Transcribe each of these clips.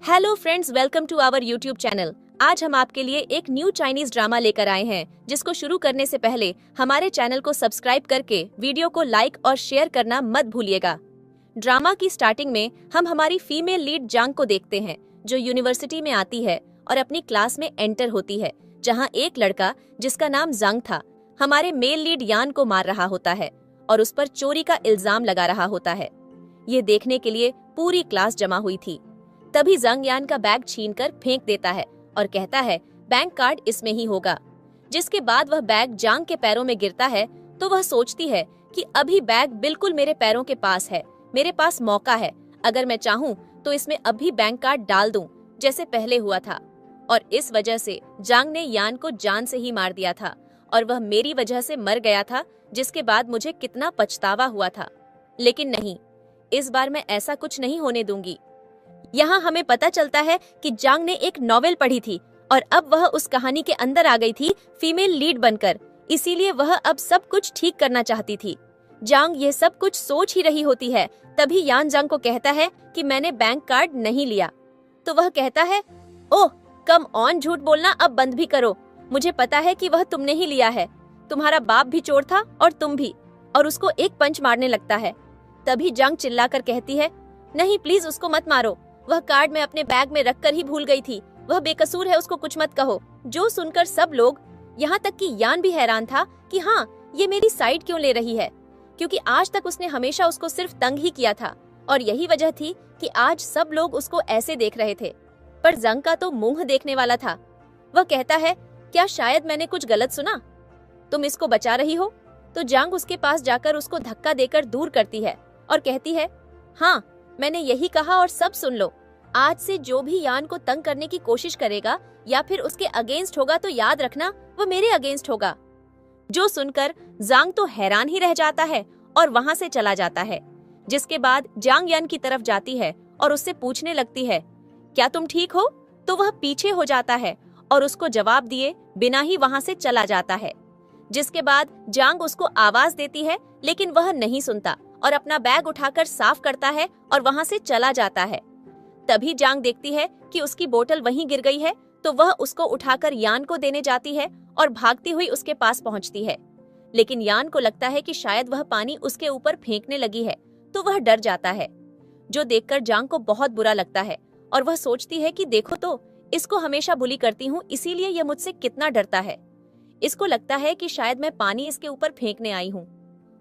Hello friends, welcome to our YouTube channel. आज हम आपके लिए एक न्यू चाइनीज ड्रामा लेकर आए हैं, जिसको शुरू करने से पहले हमारे चैनल को सब्सक्राइब करके वीडियो को लाइक और शेयर करना मत भूलिएगा। ड्रामा की स्टार्टिंग में हम हमारी फीमेल लीड जांग को देखते हैं, जो यूनिवर्सिटी में आती है और अपनी क्लास में एंटर होती है, जहाँ एक लड़का जिसका नाम जंग था हमारे मेल लीड यान को मार रहा होता है और उस पर चोरी का इल्जाम लगा रहा होता है। ये देखने के लिए पूरी क्लास जमा हुई थी। तभी जंग यान का बैग छीनकर फेंक देता है और कहता है बैंक कार्ड इसमें ही होगा। जिसके बाद वह बैग जांग के पैरों में गिरता है तो वह सोचती है कि अभी बैग बिल्कुल मेरे पैरों के पास है, मेरे पास मौका है, अगर मैं चाहूँ तो इसमें अभी बैंक कार्ड डाल दूं जैसे पहले हुआ था। और इस वजह से जांग ने यान को जान से ही मार दिया था और वह मेरी वजह से मर गया था, जिसके बाद मुझे कितना पछतावा हुआ था। लेकिन नहीं, इस बार मैं ऐसा कुछ नहीं होने दूंगी। यहाँ हमें पता चलता है कि जांग ने एक नॉवेल पढ़ी थी और अब वह उस कहानी के अंदर आ गई थी फीमेल लीड बनकर, इसीलिए वह अब सब कुछ ठीक करना चाहती थी। जांग ये सब कुछ सोच ही रही होती है, तभी यान जांग को कहता है कि मैंने बैंक कार्ड नहीं लिया। तो वह कहता है, ओह कम ऑन, झूठ बोलना अब बंद भी करो, मुझे पता है कि वह तुमने ही लिया है, तुम्हारा बाप भी चोर था और तुम भी। और उसको एक पंच मारने लगता है। तभी जांग चिल्लाकर कहती है, नहीं प्लीज उसको मत मारो, वह कार्ड मैं अपने बैग में रखकर ही भूल गई थी, वह बेकसूर है, उसको कुछ मत कहो। जो सुनकर सब लोग, यहाँ तक कि यान भी हैरान था कि हाँ ये मेरी साइड क्यों ले रही है, क्योंकि आज तक उसने हमेशा उसको सिर्फ तंग ही किया था और यही वजह थी कि आज सब लोग उसको ऐसे देख रहे थे। पर जंग का तो मुंह देखने वाला था। वह कहता है, क्या शायद मैंने कुछ गलत सुना, तुम इसको बचा रही हो? तो जांग उसके पास जाकर उसको धक्का देकर दूर करती है और कहती है, हाँ मैंने यही कहा और सब सुन लो, आज से जो भी यान को तंग करने की कोशिश करेगा या फिर उसके अगेंस्ट होगा तो याद रखना वो मेरे अगेंस्ट होगा। जो सुनकर जांग तो हैरान ही रह जाता है और वहाँ से चला जाता है। जिसके बाद जांग यान की तरफ जाती है और उससे पूछने लगती है, क्या तुम ठीक हो? तो वह पीछे हो जाता है और उसको जवाब दिए बिना ही वहाँ से चला जाता है। जिसके बाद जांग उसको आवाज देती है, लेकिन वह नहीं सुनता और अपना बैग उठाकर साफ करता है और वहाँ से चला जाता है। तभी जांग देखती है कि उसकी बोतल वहीं गिर गई है, तो वह उसको उठाकर यान को देने जाती है और भागती हुई उसके पास पहुँचती है। लेकिन यान को लगता है कि शायद वह पानी उसके ऊपर फेंकने लगी है, तो वह डर जाता है। जो देखकर जांग को बहुत बुरा लगता है और वह सोचती है कि देखो तो, इसको हमेशा बुली करती हूँ, इसीलिए यह मुझसे कितना डरता है। इसको लगता है कि शायद मैं पानी इसके ऊपर फेंकने आई हूँ।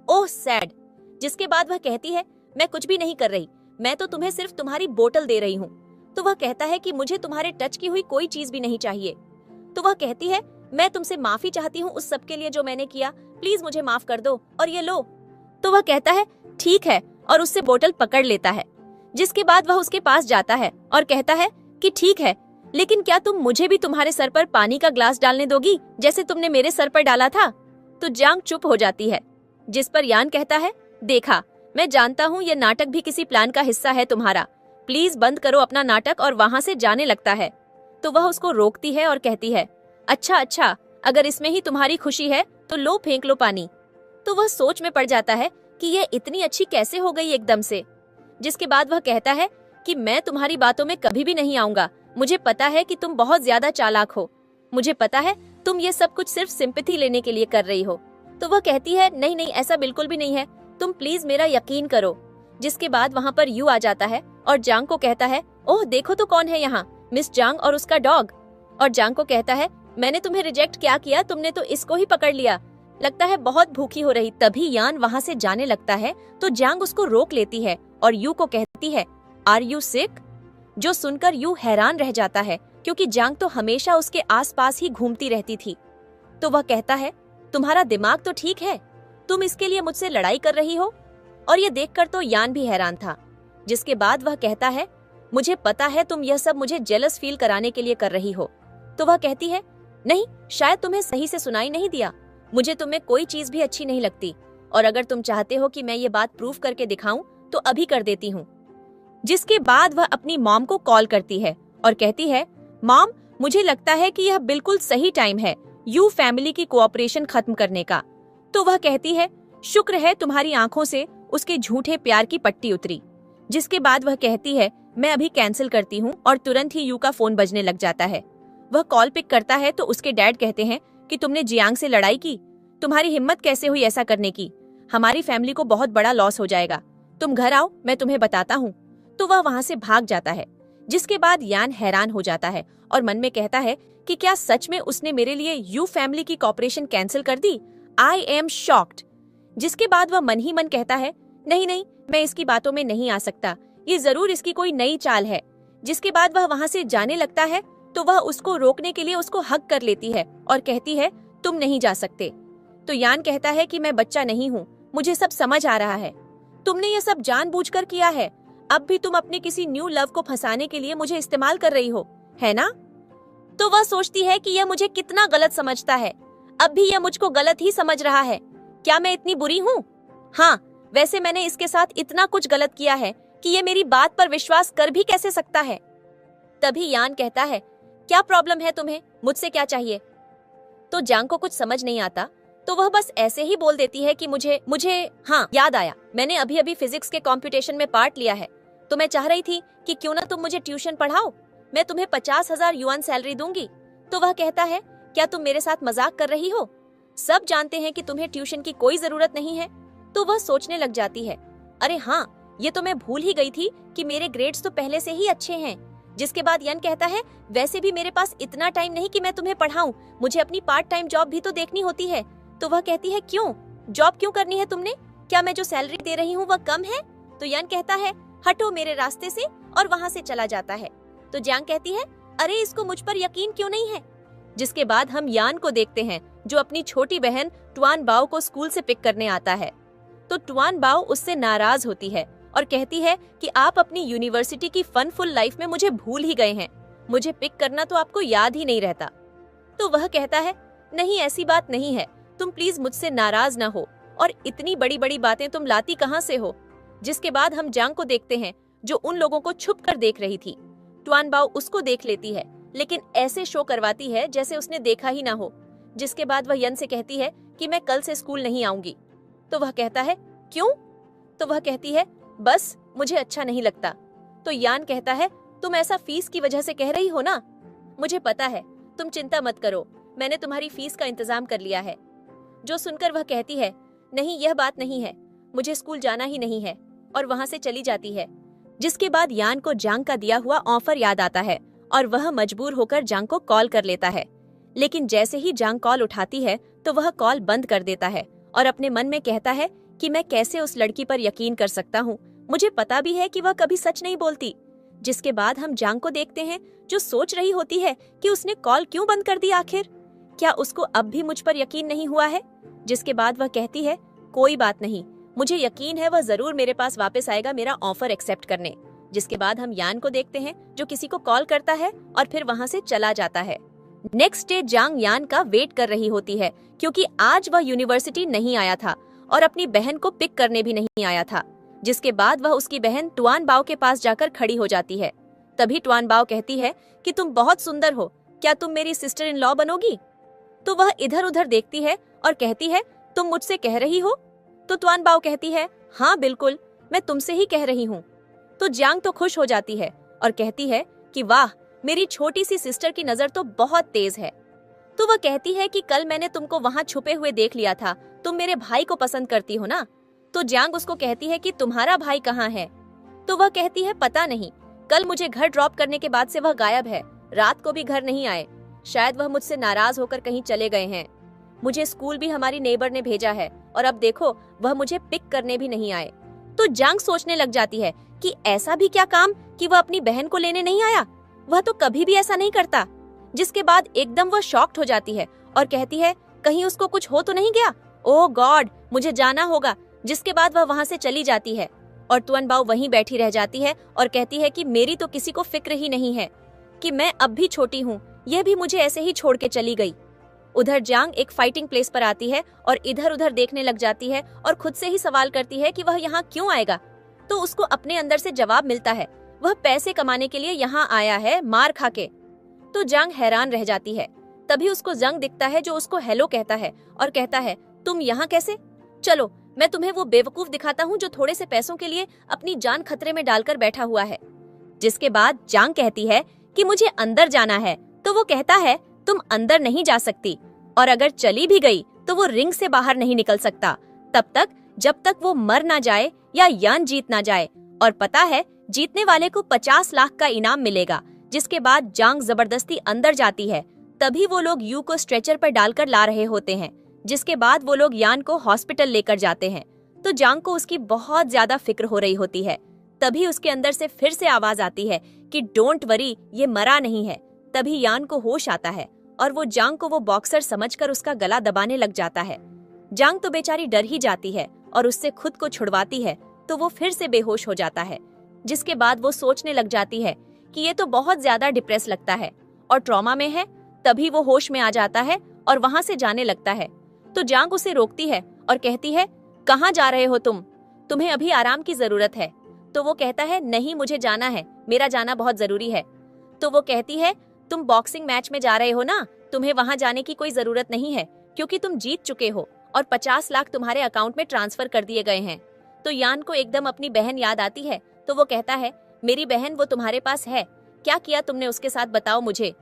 ओह सैड। जिसके बाद वह कहती है, मैं कुछ भी नहीं कर रही, मैं तो तुम्हें सिर्फ तुम्हारी बोतल दे रही हूँ। तो वह कहता है कि मुझे तुम्हारे टच की हुई कोई चीज भी नहीं चाहिए। तो वह कहती है, मैं तुमसे माफी चाहती हूँ उस सब के लिए जो मैंने किया, प्लीज मुझे माफ कर दो और ये लो। तो वह कहता है ठीक है और उससे बोतल पकड़ लेता है। जिसके बाद वह उसके पास जाता है और कहता है कि ठीक है, लेकिन क्या तुम मुझे भी तुम्हारे सर पर पानी का ग्लास डालने दोगी जैसे तुमने मेरे सर पर डाला था? तो जांग चुप हो जाती है। जिस पर यान कहता है, देखा मैं जानता हूँ ये नाटक भी किसी प्लान का हिस्सा है तुम्हारा, प्लीज बंद करो अपना नाटक, और वहाँ से जाने लगता है। तो वह उसको रोकती है और कहती है, अच्छा, अगर इसमें ही तुम्हारी खुशी है तो लो फेंक लो पानी। तो वह सोच में पड़ जाता है कि यह इतनी अच्छी कैसे हो गई एकदम से। जिसके बाद वह कहता है कि मैं तुम्हारी बातों में कभी भी नहीं आऊंगा, मुझे पता है कि तुम बहुत ज्यादा चालाक हो, मुझे पता है तुम ये सब कुछ सिर्फ सिंपैथी लेने के लिए कर रही हो। तो वह कहती है, नहीं ऐसा बिल्कुल भी नहीं है, तुम प्लीज मेरा यकीन करो। जिसके बाद वहाँ पर यू आ जाता है और जांग को कहता है, ओह देखो तो कौन है यहाँ, मिस जांग और उसका डॉग। और जांग को कहता है, मैंने तुम्हें रिजेक्ट क्या किया, तुमने तो इसको ही पकड़ लिया, लगता है बहुत भूखी हो रही। तभी यान वहाँ से जाने लगता है तो जांग उसको रोक लेती है और यू को कहती है, आर यू सिक? जो सुनकर यू हैरान रह जाता है, क्योंकि जांग तो हमेशा उसके आसपास ही घूमती रहती थी। तो वह कहता है, तुम्हारा दिमाग तो ठीक है, तुम इसके लिए मुझसे लड़ाई कर रही हो? और ये देखकर तो यान भी हैरान था। जिसके बाद वह कहता है, मुझे पता है तुम यह सब मुझे जेलस फील कराने के लिए कर रही हो। तो वह कहती है, नहीं, शायद तुम्हें सही से सुनाई नहीं दिया, मुझे तुम्हें कोई चीज भी अच्छी नहीं लगती, और अगर तुम चाहते हो कि मैं ये बात प्रूफ करके दिखाऊं तो अभी कर देती हूँ। जिसके बाद वह अपनी मॉम को कॉल करती है और कहती है, मॉम मुझे लगता है कि यह बिल्कुल सही टाइम है यू फैमिली की कोऑपरेशन खत्म करने का। तो वह कहती है, शुक्र है तुम्हारी आंखों से उसके झूठे प्यार की पट्टी उतरी। जिसके बाद वह कहती है मैं अभी कैंसिल करती हूँ। और तुरंत ही यू का फोन बजने लग जाता है। वह कॉल पिक करता है तो उसके डैड कहते हैं कि तुमने जियांग से लड़ाई की, तुम्हारी हिम्मत कैसे हुई ऐसा करने की, हमारी फैमिली को बहुत बड़ा लॉस हो जाएगा, तुम घर आओ मैं तुम्हें बताता हूँ। तो वह वहाँ से भाग जाता है। जिसके बाद यान हैरान हो जाता है और मन में कहता है कि क्या सच में उसने मेरे लिए यू फैमिली की कॉपरेशन कैंसिल कर दी। I am shocked. जिसके बाद वह मन ही मन कहता है नहीं नहीं, मैं इसकी बातों में नहीं आ सकता, ये जरूर इसकी कोई नई चाल है। जिसके बाद वह वहाँ से जाने लगता है तो वह उसको रोकने के लिए उसको हक कर लेती है और कहती है तुम नहीं जा सकते। तो यान कहता है कि मैं बच्चा नहीं हूँ, मुझे सब समझ आ रहा है, तुमने ये सब जानबूझकर किया है, अब भी तुम अपने किसी न्यू लव को फंसाने के लिए मुझे इस्तेमाल कर रही हो, है ना। तो वह सोचती है कि यह मुझे कितना गलत समझता है, अब भी यह मुझको गलत ही समझ रहा है, क्या मैं इतनी बुरी हूँ। हाँ, वैसे मैंने इसके साथ इतना कुछ गलत किया है कि ये मेरी बात पर विश्वास कर भी कैसे सकता है। तभी यान कहता है क्या प्रॉब्लम है तुम्हें, मुझसे क्या चाहिए। तो जांग को कुछ समझ नहीं आता तो वह बस ऐसे ही बोल देती है कि मुझे हाँ याद आया, मैंने अभी अभी फिजिक्स के कंप्यूटेशन में पार्ट लिया है, तो मैं चाह रही थी कि क्यों ना तुम मुझे ट्यूशन पढ़ाओ, मैं तुम्हें 50,000 युआन सैलरी दूंगी। तो वह कहता है क्या तुम मेरे साथ मजाक कर रही हो, सब जानते हैं कि तुम्हें ट्यूशन की कोई जरूरत नहीं है। तो वह सोचने लग जाती है अरे हाँ, ये तो मैं भूल ही गई थी कि मेरे ग्रेड्स तो पहले से ही अच्छे हैं। जिसके बाद यन कहता है वैसे भी मेरे पास इतना टाइम नहीं कि मैं तुम्हें पढ़ाऊं, मुझे अपनी पार्ट टाइम जॉब भी तो देखनी होती है। तो वह कहती है क्यों, जॉब क्यों करनी है तुमने, क्या मैं जो सैलरी दे रही हूँ वह कम है। तो यन कहता है हटो मेरे रास्ते से और वहाँ से चला जाता है। तो जांग कहती है अरे इसको मुझ पर यकीन क्यों नहीं है। जिसके बाद हम यान को देखते हैं जो अपनी छोटी बहन ट्वान बाओ को स्कूल से पिक करने आता है। तो ट्वान बाओ उससे नाराज होती है और कहती है कि आप अपनी यूनिवर्सिटी की फनफुल लाइफ में मुझे भूल ही गए हैं, मुझे पिक करना तो आपको याद ही नहीं रहता। तो वह कहता है नहीं ऐसी बात नहीं है, तुम प्लीज मुझसे नाराज ना हो, और इतनी बड़ी बड़ी बातें तुम लाती कहाँ से हो। जिसके बाद हम जांग को देखते हैं जो उन लोगों को छुप कर देख रही थी। ट्वान बाओ उसको देख लेती है लेकिन ऐसे शो करवाती है जैसे उसने देखा ही ना हो। जिसके बाद वह यन से कहती है कि मैं कल से स्कूल नहीं आऊंगी। तो वह कहता है क्यों। तो वह कहती है बस मुझे अच्छा नहीं लगता। तो यान कहता है तुम ऐसा फीस की वजह से कह रही हो ना, मुझे पता है, तुम चिंता मत करो, मैंने तुम्हारी फीस का इंतजाम कर लिया है। जो सुनकर वह कहती है नहीं यह बात नहीं है, मुझे स्कूल जाना ही नहीं है, और वहां से चली जाती है। जिसके बाद यान को जांग का दिया हुआ ऑफर याद आता है और वह मजबूर होकर जांग को कॉल कर लेता है। लेकिन जैसे ही जांग कॉल उठाती है तो वह कॉल बंद कर देता है और अपने मन में कहता है कि मैं कैसे उस लड़की पर यकीन कर सकता हूँ, मुझे पता भी है कि वह कभी सच नहीं बोलती। जिसके बाद हम जांग को देखते हैं जो सोच रही होती है कि उसने कॉल क्यों बंद कर दी आखिर, क्या उसको अब भी मुझ पर यकीन नहीं हुआ है। जिसके बाद वह कहती है कोई बात नहीं, मुझे यकीन है वह जरूर मेरे पास वापस आएगा मेरा ऑफर एक्सेप्ट करने। जिसके बाद हम यान को देखते हैं जो किसी को कॉल करता है और फिर वहाँ से चला जाता है। नेक्स्ट डे जांग यान का वेट कर रही होती है क्योंकि आज वह यूनिवर्सिटी नहीं आया था और अपनी बहन को पिक करने भी नहीं आया था। जिसके बाद वह उसकी बहन ट्वान बाओ के पास जाकर खड़ी हो जाती है। तभी ट्वान बाओ कहती है कि तुम बहुत सुंदर हो, क्या तुम मेरी सिस्टर इन लॉ बनोगी। तो वह इधर उधर देखती है और कहती है तुम मुझसे कह रही हो। तो ट्वान बाओ कहती है हाँ बिल्कुल, मैं तुमसे ही कह रही हूँ। तो जांग तो खुश हो जाती है और कहती है कि वाह, मेरी छोटी सी सिस्टर की नजर तो बहुत तेज है। तो वह कहती है कि कल मैंने तुमको वहाँ छुपे हुए देख लिया था, तुम मेरे भाई को पसंद करती हो ना। तो जांग उसको कहती है कि तुम्हारा भाई कहाँ है। तो वह कहती है पता नहीं, कल मुझे घर ड्रॉप करने के बाद से वह गायब है, रात को भी घर नहीं आए, शायद वह मुझसे नाराज होकर कहीं चले गए हैं। मुझे स्कूल भी हमारी नेबर ने भेजा है और अब देखो वह मुझे पिक करने भी नहीं आए। तो जांग सोचने लग जाती है कि ऐसा भी क्या काम कि वह अपनी बहन को लेने नहीं आया, वह तो कभी भी ऐसा नहीं करता। जिसके बाद एकदम वह शॉक्ड हो जाती है और कहती है कहीं उसको कुछ हो तो नहीं गया, ओह गॉड मुझे जाना होगा। जिसके बाद वह वहाँ से चली जाती है और ट्वान बाओ वहीं बैठी रह जाती है और कहती है कि मेरी तो किसी को फिक्र ही नहीं है कि मैं अब भी छोटी हूँ, यह भी मुझे ऐसे ही छोड़ के चली गई। उधर जांग एक फाइटिंग प्लेस पर आती है और इधर उधर देखने लग जाती है और खुद से ही सवाल करती है कि वह यहाँ क्यों आएगा। तो उसको अपने अंदर से जवाब मिलता है, वह पैसे कमाने के लिए यहाँ आया है मार खा के। तो जांग हैरान रह जाती है। तभी उसको जंग दिखता है जो उसको हेलो कहता है और कहता है तुम यहाँ कैसे, चलो मैं तुम्हें वो बेवकूफ दिखाता हूँ जो थोड़े से पैसों के लिए अपनी जान खतरे में डालकर बैठा हुआ है। जिसके बाद जांग कहती है कि मुझे अंदर जाना है, तो वो कहता है तुम अंदर नहीं जा सकती, और अगर चली भी गई तो वो रिंग से बाहर नहीं निकल सकता तब तक जब तक वो मर ना जाए या यान जीत ना जाए। और पता है जीतने वाले को 50 लाख का इनाम मिलेगा। जिसके बाद जांग जबरदस्ती अंदर जाती है। तभी वो लोग यू को स्ट्रेचर पर डालकर ला रहे होते हैं। जिसके बाद वो लोग यान को हॉस्पिटल लेकर जाते हैं। तो जांग को उसकी बहुत ज्यादा फिक्र हो रही होती है। तभी उसके अंदर से फिर से आवाज आती है कि डोंट वरी, ये मरा नहीं है। तभी यान को होश आता है और वो जांग को वो बॉक्सर समझकर उसका गला दबाने लग जाता है। जांग तो बेचारी डर ही जाती है और उससे खुद को छुड़वाती है, तो वो फिर से बेहोश हो जाता है। जिसके बाद वो सोचने लग जाती है कि ये तो बहुत ज्यादा डिप्रेस लगता है और ट्रॉमा में है। तभी वो होश में आ जाता है और वहां से जाने लगता है। तो जांग उसे रोकती है और कहती है कहाँ जा रहे हो तुम? तुम्हें अभी आराम की जरूरत है। तो वो कहता है नहीं, मुझे जाना है, मेरा जाना बहुत जरूरी है। तो वो कहती है तुम बॉक्सिंग मैच में जा रहे हो ना, तुम्हें वहां जाने की कोई जरूरत नहीं है क्योंकि तुम जीत चुके हो और 50 लाख तुम्हारे अकाउंट में ट्रांसफर कर दिए गए हैं। तो यान को एकदम अपनी बहन याद आती है। तो वो कहता है मेरी बहन वो तुम्हारे पास है, क्या किया तुमने उसके साथ बताओ मुझे।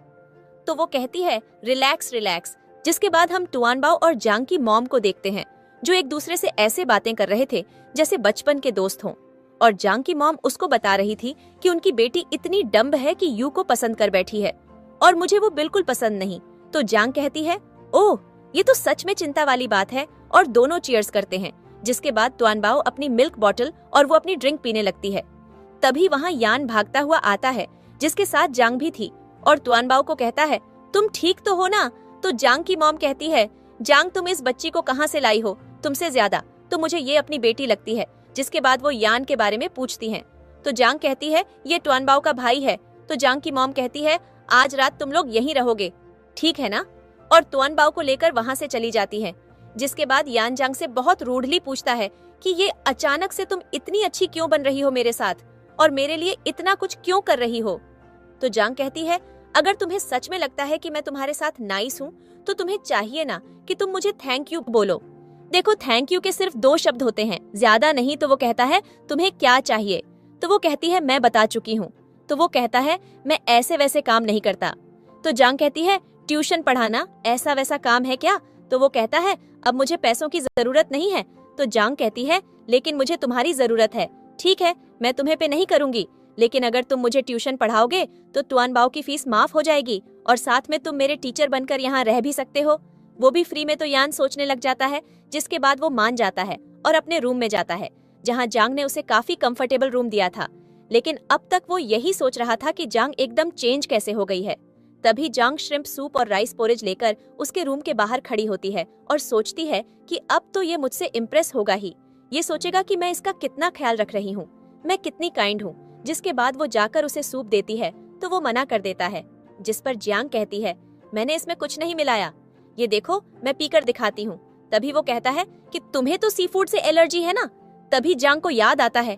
तो वो कहती है रिलैक्स रिलैक्स। जिसके बाद हम टुआनबाओ और जांग की मॉम को देखते हैं जो एक दूसरे से ऐसे बातें कर रहे थे जैसे बचपन के दोस्त हों। और जांग की मॉम उसको बता रही थी कि उनकी बेटी इतनी डम्ब है कि यू को पसंद कर बैठी है और मुझे वो बिल्कुल पसंद नहीं। तो जांग कहती है ओह, ये तो सच में चिंता वाली बात है, और दोनों चीयर्स करते हैं। जिसके बाद टुआनबाओ अपनी मिल्क बॉटल और वो अपनी ड्रिंक पीने लगती है। तभी वहाँ यान भागता हुआ आता है जिसके साथ जांग भी थी और टुआनबाओ को कहता है तुम ठीक तो हो ना? तो जांग की मॉम कहती है जांग तुम इस बच्ची को कहाँ से लाई हो? तुमसे ज्यादा तो मुझे ये अपनी बेटी लगती है। जिसके बाद वो यान के बारे में पूछती हैं। तो जांग कहती है ये टुआनबाओ का भाई है। तो जांग की मॉम कहती है आज रात तुम लोग यहीं रहोगे, ठीक है ना? और टुआनबाओ को लेकर वहाँ से चली जाती है। जिसके बाद यान जांग से बहुत रूडली पूछता है कि ये अचानक से तुम इतनी अच्छी क्यों बन रही हो मेरे साथ, और मेरे लिए इतना कुछ क्यों कर रही हो? तो जांग कहती है अगर तुम्हें सच में लगता है कि मैं तुम्हारे साथ नाइस हूँ तो तुम्हें चाहिए ना कि तुम मुझे थैंक यू बोलो। देखो थैंक यू के सिर्फ 2 शब्द होते हैं, ज्यादा नहीं। तो वो कहता है तुम्हें क्या चाहिए? तो वो कहती है मैं बता चुकी हूँ। तो वो कहता है मैं ऐसे वैसे काम नहीं करता। तो जांग कहती है ट्यूशन पढ़ाना ऐसा वैसा काम है क्या? तो वो कहता है अब मुझे पैसों की जरूरत नहीं है। तो जांग कहती है लेकिन मुझे तुम्हारी जरूरत है। ठीक है, मैं तुम्हें पे नहीं करूंगी, लेकिन अगर तुम मुझे ट्यूशन पढ़ाओगे तो टुआनबाओ की फीस माफ हो जाएगी और साथ में तुम मेरे टीचर बनकर यहाँ रह भी सकते हो, वो भी फ्री में। तो यान सोचने लग जाता है। जिसके बाद वो मान जाता है और अपने रूम में जाता है जहाँ जांग ने उसे काफी कंफर्टेबल रूम दिया था। लेकिन अब तक वो यही सोच रहा था कि जांग एकदम चेंज कैसे हो गई है। तभी जांग श्रिम्प सूप और राइस पोरेज लेकर उसके रूम के बाहर खड़ी होती है और सोचती है कि अब तो ये मुझसे इम्प्रेस होगा ही। ये सोचेगा कि मैं इसका कितना ख्याल रख रही हूँ, मैं कितनी काइंड हूँ। जिसके बाद वो जाकर उसे सूप देती है तो वो मना कर देता है। जिस पर जांग कहती है मैंने इसमें कुछ नहीं मिलाया, ये देखो मैं पीकर दिखाती हूँ। तभी वो कहता है कि तुम्हें तो सी फूड से एलर्जी है ना? तभी जांग को याद आता है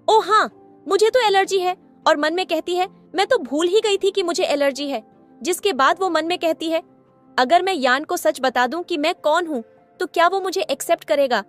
ओ हाँ, मुझे तो एलर्जी है, और मन में कहती है मैं तो भूल ही गई थी कि मुझे एलर्जी है। जिसके बाद वो मन में कहती है अगर मैं यान को सच बता दूं कि मैं कौन हूँ तो क्या वो मुझे एक्सेप्ट करेगा?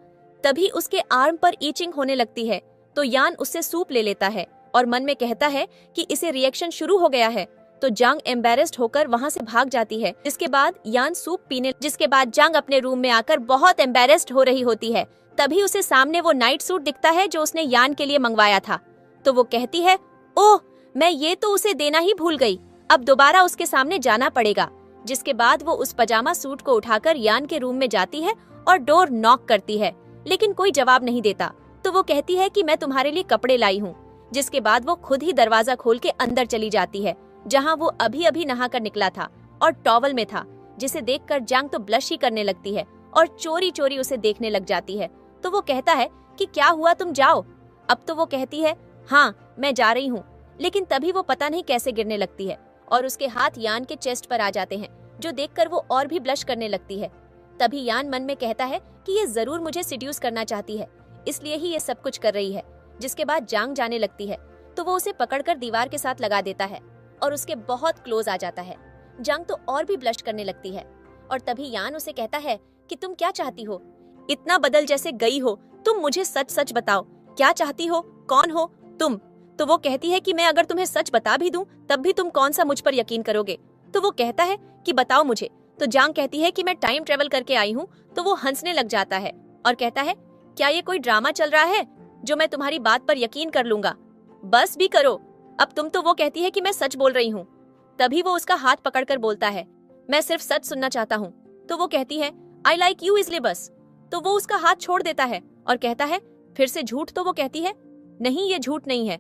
तभी उसके आर्म पर ईचिंग होने लगती है। तो यान उससे सूप ले लेता है और मन में कहता है कि इसे रिएक्शन शुरू हो गया है। तो जांग एम्बेरेस्ड होकर वहाँ से भाग जाती है। जिसके बाद यान सूप पीने, जिसके बाद जांग अपने रूम में आकर बहुत एम्बेरेस्ड हो रही होती है। तभी उसे सामने वो नाइट सूट दिखता है जो उसने यान के लिए मंगवाया था। तो वो कहती है ओह, मैं ये तो उसे देना ही भूल गई, अब दोबारा उसके सामने जाना पड़ेगा। जिसके बाद वो उस पजामा सूट को उठाकर यान के रूम में जाती है और डोर नॉक करती है, लेकिन कोई जवाब नहीं देता। तो वो कहती है कि मैं तुम्हारे लिए कपड़े लाई हूँ। जिसके बाद वो खुद ही दरवाजा खोल के अंदर चली जाती है जहाँ वो अभी अभी नहा कर निकला था और टॉवल में था। जिसे देखकर जांग तो ब्लश ही करने लगती है और चोरी चोरी उसे देखने लग जाती है। तो वो कहता है कि क्या हुआ, तुम जाओ। अब तो वो कहती है हाँ मैं जा रही हूँ, लेकिन तभी वो पता नहीं कैसे गिरने लगती है और उसके हाथ यान के चेस्ट पर आ जाते हैं, जो देखकर वो और भी ब्लश करने लगती है। तभी यान मन में कहता है कि ये जरूर मुझे सिड्यूस करना चाहती है, इसलिए ही ये सब कुछ कर रही है। जिसके बाद जांग जाने लगती है तो वो उसे पकड़कर दीवार के साथ लगा देता है और उसके बहुत क्लोज आ जाता है। जांग तो और भी ब्लश करने लगती है और तभी यान उसे कहता है कि तुम क्या चाहती हो? इतना बदल जैसे गई हो, तुम मुझे सच सच बताओ, क्या चाहती हो, कौन हो तुम? तो वो कहती है कि मैं अगर तुम्हें सच बता भी दूं तब भी तुम कौन सा मुझ पर यकीन करोगे। तो वो कहता है कि बताओ मुझे। तो जांग कहती है कि मैं टाइम ट्रेवल करके आई हूँ। तो वो हंसने लग जाता है और कहता है क्या ये कोई ड्रामा चल रहा है जो मैं तुम्हारी बात पर यकीन कर लूंगा, बस भी करो अब तुम। तो वो कहती है कि मैं सच बोल रही हूँ। तभी वो उसका हाथ पकड़कर बोलता है मैं सिर्फ सच सुनना चाहता हूँ। तो वो कहती है आई लाइक यू इसलिए बस। तो वो उसका हाथ छोड़ देता है और कहता है फिर से झूठ। तो वो कहती है नहीं ये झूठ नहीं है।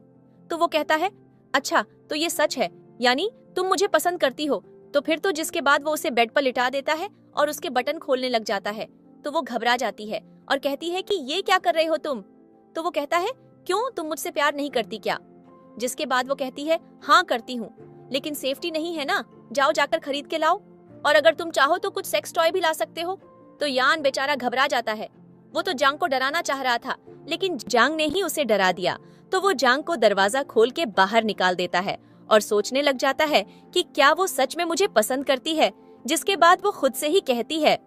तो वो कहता है अच्छा तो ये सच है, यानी तुम मुझे पसंद करती हो। तो फिर तो जिसके बाद वो उसे बेड पर लिटा देता है और उसके बटन खोलने लग जाता है। तो वो घबरा जाती है और कहती है कि ये क्या कर रहे हो तुम। तो वो कहता है क्यों तुम मुझसे प्यार नहीं करती क्या। जिसके बाद वो कहती है हाँ करती हूँ, लेकिन सेफ्टी नहीं है ना, जाओ जाकर खरीद के लाओ, और अगर तुम चाहो तो कुछ सेक्स टॉय भी ला सकते हो। तो यान बेचारा घबरा जाता है। वो तो जांग को डराना चाह रहा था लेकिन जांग ने ही उसे डरा दिया। तो वो जांग को दरवाजा खोल के बाहर निकाल देता है और सोचने लग जाता है कि क्या वो सच में मुझे पसंद करती है। जिसके बाद वो खुद से ही कहती है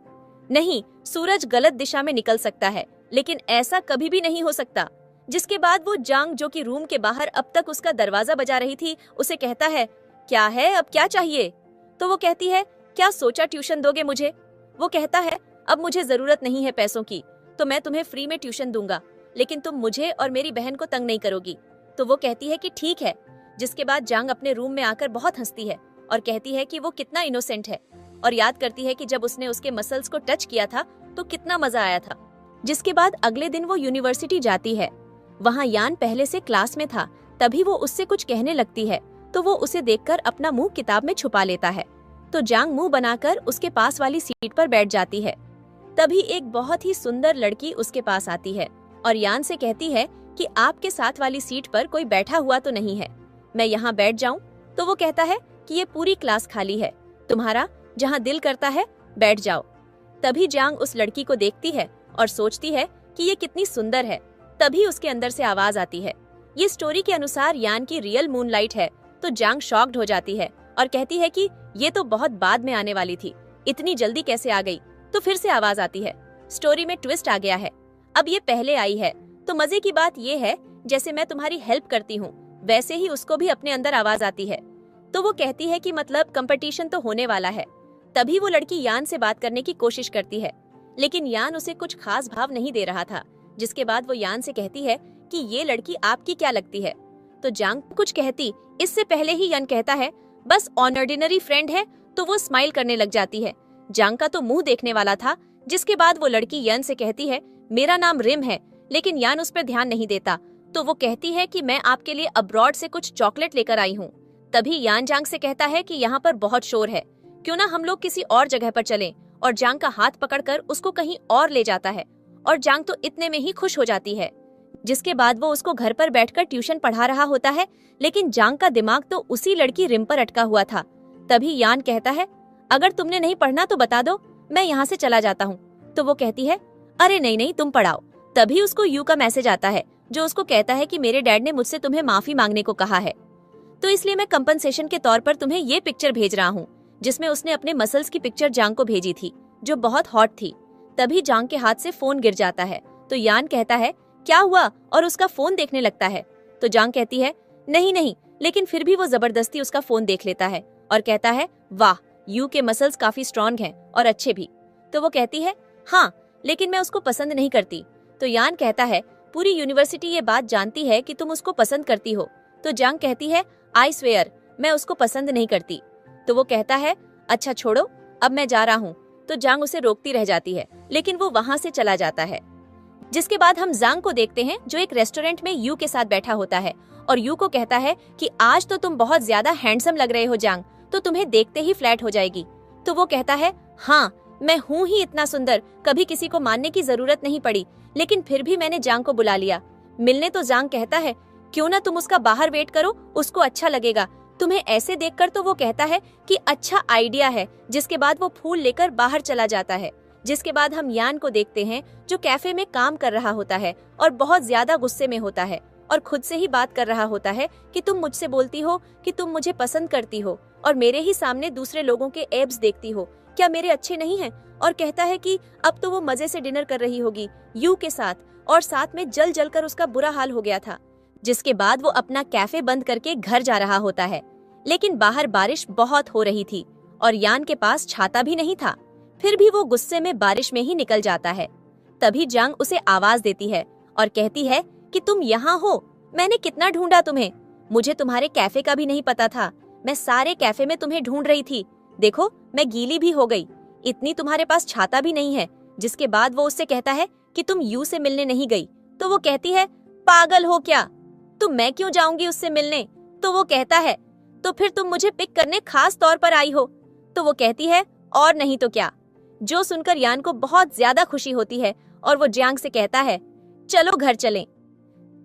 नहीं, सूरज गलत दिशा में निकल सकता है लेकिन ऐसा कभी भी नहीं हो सकता। जिसके बाद वो जांग जो कि रूम के बाहर अब तक उसका दरवाजा बजा रही थी उसे कहता है क्या है अब क्या चाहिए। तो वो कहती है क्या सोचा ट्यूशन दोगे मुझे। वो कहता है अब मुझे जरूरत नहीं है पैसों की, तो मैं तुम्हें फ्री में ट्यूशन दूंगा, लेकिन तुम मुझे और मेरी बहन को तंग नहीं करोगी। तो वो कहती है कि ठीक है। जिसके बाद जांग अपने रूम में आकर बहुत हंसती है और कहती है कि वो कितना इनोसेंट है और याद करती है कि जब उसने उसके मसल्स को टच किया था तो कितना मजा आया था। जिसके बाद अगले दिन वो यूनिवर्सिटी जाती है। वहाँ यान पहले से क्लास में था। तभी वो उससे कुछ कहने लगती है तो वो उसे देखकर अपना मुंह किताब में छुपा लेता है। तो जांग मुंह बनाकर उसके पास वाली सीट पर बैठ जाती है। तभी एक बहुत ही सुंदर लड़की उसके पास आती है और यान से कहती है कि आपके साथ वाली सीट पर कोई बैठा हुआ तो नहीं है, मैं यहाँ बैठ जाऊं। तो वो कहता है कि ये पूरी क्लास खाली है, तुम्हारा जहाँ दिल करता है बैठ जाओ। तभी जांग उस लड़की को देखती है और सोचती है कि ये कितनी सुंदर है। तभी उसके अंदर से आवाज आती है। ये स्टोरी के अनुसार यान की रियल मूनलाइट है। तो जांग शॉक्ड हो जाती है और कहती है कि ये तो बहुत बाद में आने वाली थी, इतनी जल्दी कैसे आ गई। तो फिर से आवाज आती है, स्टोरी में ट्विस्ट आ गया है, अब ये पहले आई है। तो मजे की बात ये है जैसे मैं तुम्हारी हेल्प करती हूँ वैसे ही उसको भी अपने अंदर आवाज आती है। तो वो कहती है कि मतलब कंपटीशन तो होने वाला है। तभी वो लड़की यान से बात करने की कोशिश करती है लेकिन यान उसे कुछ खास भाव नहीं दे रहा था। जिसके बाद वो यान से कहती है कि ये लड़की आपकी क्या लगती है। तो जांग कुछ कहती इससे पहले ही यान कहता है बस ऑर्डिनरी फ्रेंड है। तो वो स्माइल करने लग जाती है। जांग का तो मुंह देखने वाला था। जिसके बाद वो लड़की यान से कहती है मेरा नाम रिम है, लेकिन यान उस पर ध्यान नहीं देता। तो वो कहती है कि मैं आपके लिए अब्रॉड से कुछ चॉकलेट लेकर आई हूँ। तभी यान जांग से कहता है कि यहाँ पर बहुत शोर है, क्यों ना हम लोग किसी और जगह पर चलें। और जांग का हाथ पकड़कर उसको कहीं और ले जाता है और जांग तो इतने में ही खुश हो जाती है। जिसके बाद वो उसको घर पर बैठकर ट्यूशन पढ़ा रहा होता है लेकिन जांग का दिमाग तो उसी लड़की रिम पर अटका हुआ था। तभी यान कहता है अगर तुमने नहीं पढ़ना तो बता दो, मैं यहाँ से चला जाता हूँ। तो वो कहती है अरे नहीं नहीं तुम पढ़ाओ। तभी उसको यू का मैसेज आता है जो उसको कहता है कि मेरे डैड ने मुझसे तुम्हें माफी मांगने को कहा है, तो इसलिए मैं कंपनसेशन के तौर पर तुम्हें ये पिक्चर भेज रहा हूँ। जिसमें उसने अपने मसल्स की पिक्चर जांग को भेजी थी जो बहुत हॉट थी। तभी जांग के हाथ से फोन गिर जाता है। तो यान कहता है क्या हुआ और उसका फोन देखने लगता है। तो जांग कहती है नहीं नहीं, लेकिन फिर भी वो जबरदस्ती उसका फोन देख लेता है और कहता है वाह, यू के मसल्स काफी स्ट्रॉन्ग हैं और अच्छे भी। तो वो कहती है हाँ, लेकिन मैं उसको पसंद नहीं करती। तो यान कहता है पूरी यूनिवर्सिटी ये बात जानती है कि तुम उसको पसंद करती हो। तो जांग कहती है आई स्वेयर, मैं उसको पसंद नहीं करती। तो वो कहता है अच्छा छोड़ो, अब मैं जा रहा हूँ। तो जांग उसे रोकती रह जाती है लेकिन वो वहाँ से चला जाता है। जिसके बाद हम जांग को देखते हैं जो एक रेस्टोरेंट में यू के साथ बैठा होता है और यू को कहता है कि आज तो तुम बहुत ज्यादा हैंडसम लग रहे हो जांग, तो तुम्हें देखते ही फ्लैट हो जाएगी। तो वो कहता है हाँ, मैं हूँ ही इतना सुंदर, कभी किसी को मानने की जरूरत नहीं पड़ी, लेकिन फिर भी मैंने जांग को बुला लिया मिलने। तो जांग कहता है क्यों ना तुम उसका बाहर वेट करो, उसको अच्छा लगेगा तुम्हें ऐसे देखकर। तो वो कहता है कि अच्छा आइडिया है। जिसके बाद वो फूल लेकर बाहर चला जाता है। जिसके बाद हम यान को देखते हैं जो कैफे में काम कर रहा होता है और बहुत ज्यादा गुस्से में होता है और खुद से ही बात कर रहा होता है कि तुम मुझसे बोलती हो कि तुम मुझे पसंद करती हो और मेरे ही सामने दूसरे लोगों के एब्स देखती हो, क्या मेरे अच्छे नहीं हैं। और कहता है कि अब तो वो मजे से डिनर कर रही होगी यू के साथ और साथ में जल जल कर उसका बुरा हाल हो गया था। जिसके बाद वो अपना कैफे बंद करके घर जा रहा होता है। लेकिन बाहर बारिश बहुत हो रही थी और यान के पास छाता भी नहीं था। फिर भी वो गुस्से में बारिश में ही निकल जाता है। तभी जांग उसे आवाज देती है और कहती है कि तुम यहाँ हो, मैंने कितना ढूंढा तुम्हें, मुझे तुम्हारे कैफे का भी नहीं पता था, मैं सारे कैफे में तुम्हें ढूंढ रही थी, देखो मैं गीली भी हो गई, इतनी तुम्हारे पास छाता भी नहीं है। जिसके बाद वो उससे कहता है कि तुम यू से मिलने नहीं गई। तो वो कहती है पागल हो क्या, तो मैं क्यों जाऊंगी उससे मिलने। तो वो कहता है तो फिर तुम मुझे पिक करने खास तौर पर आई हो। तो वो कहती है और नहीं तो क्या। जो सुनकर यान को बहुत ज्यादा खुशी होती है और वो जांग से कहता है चलो घर चलें।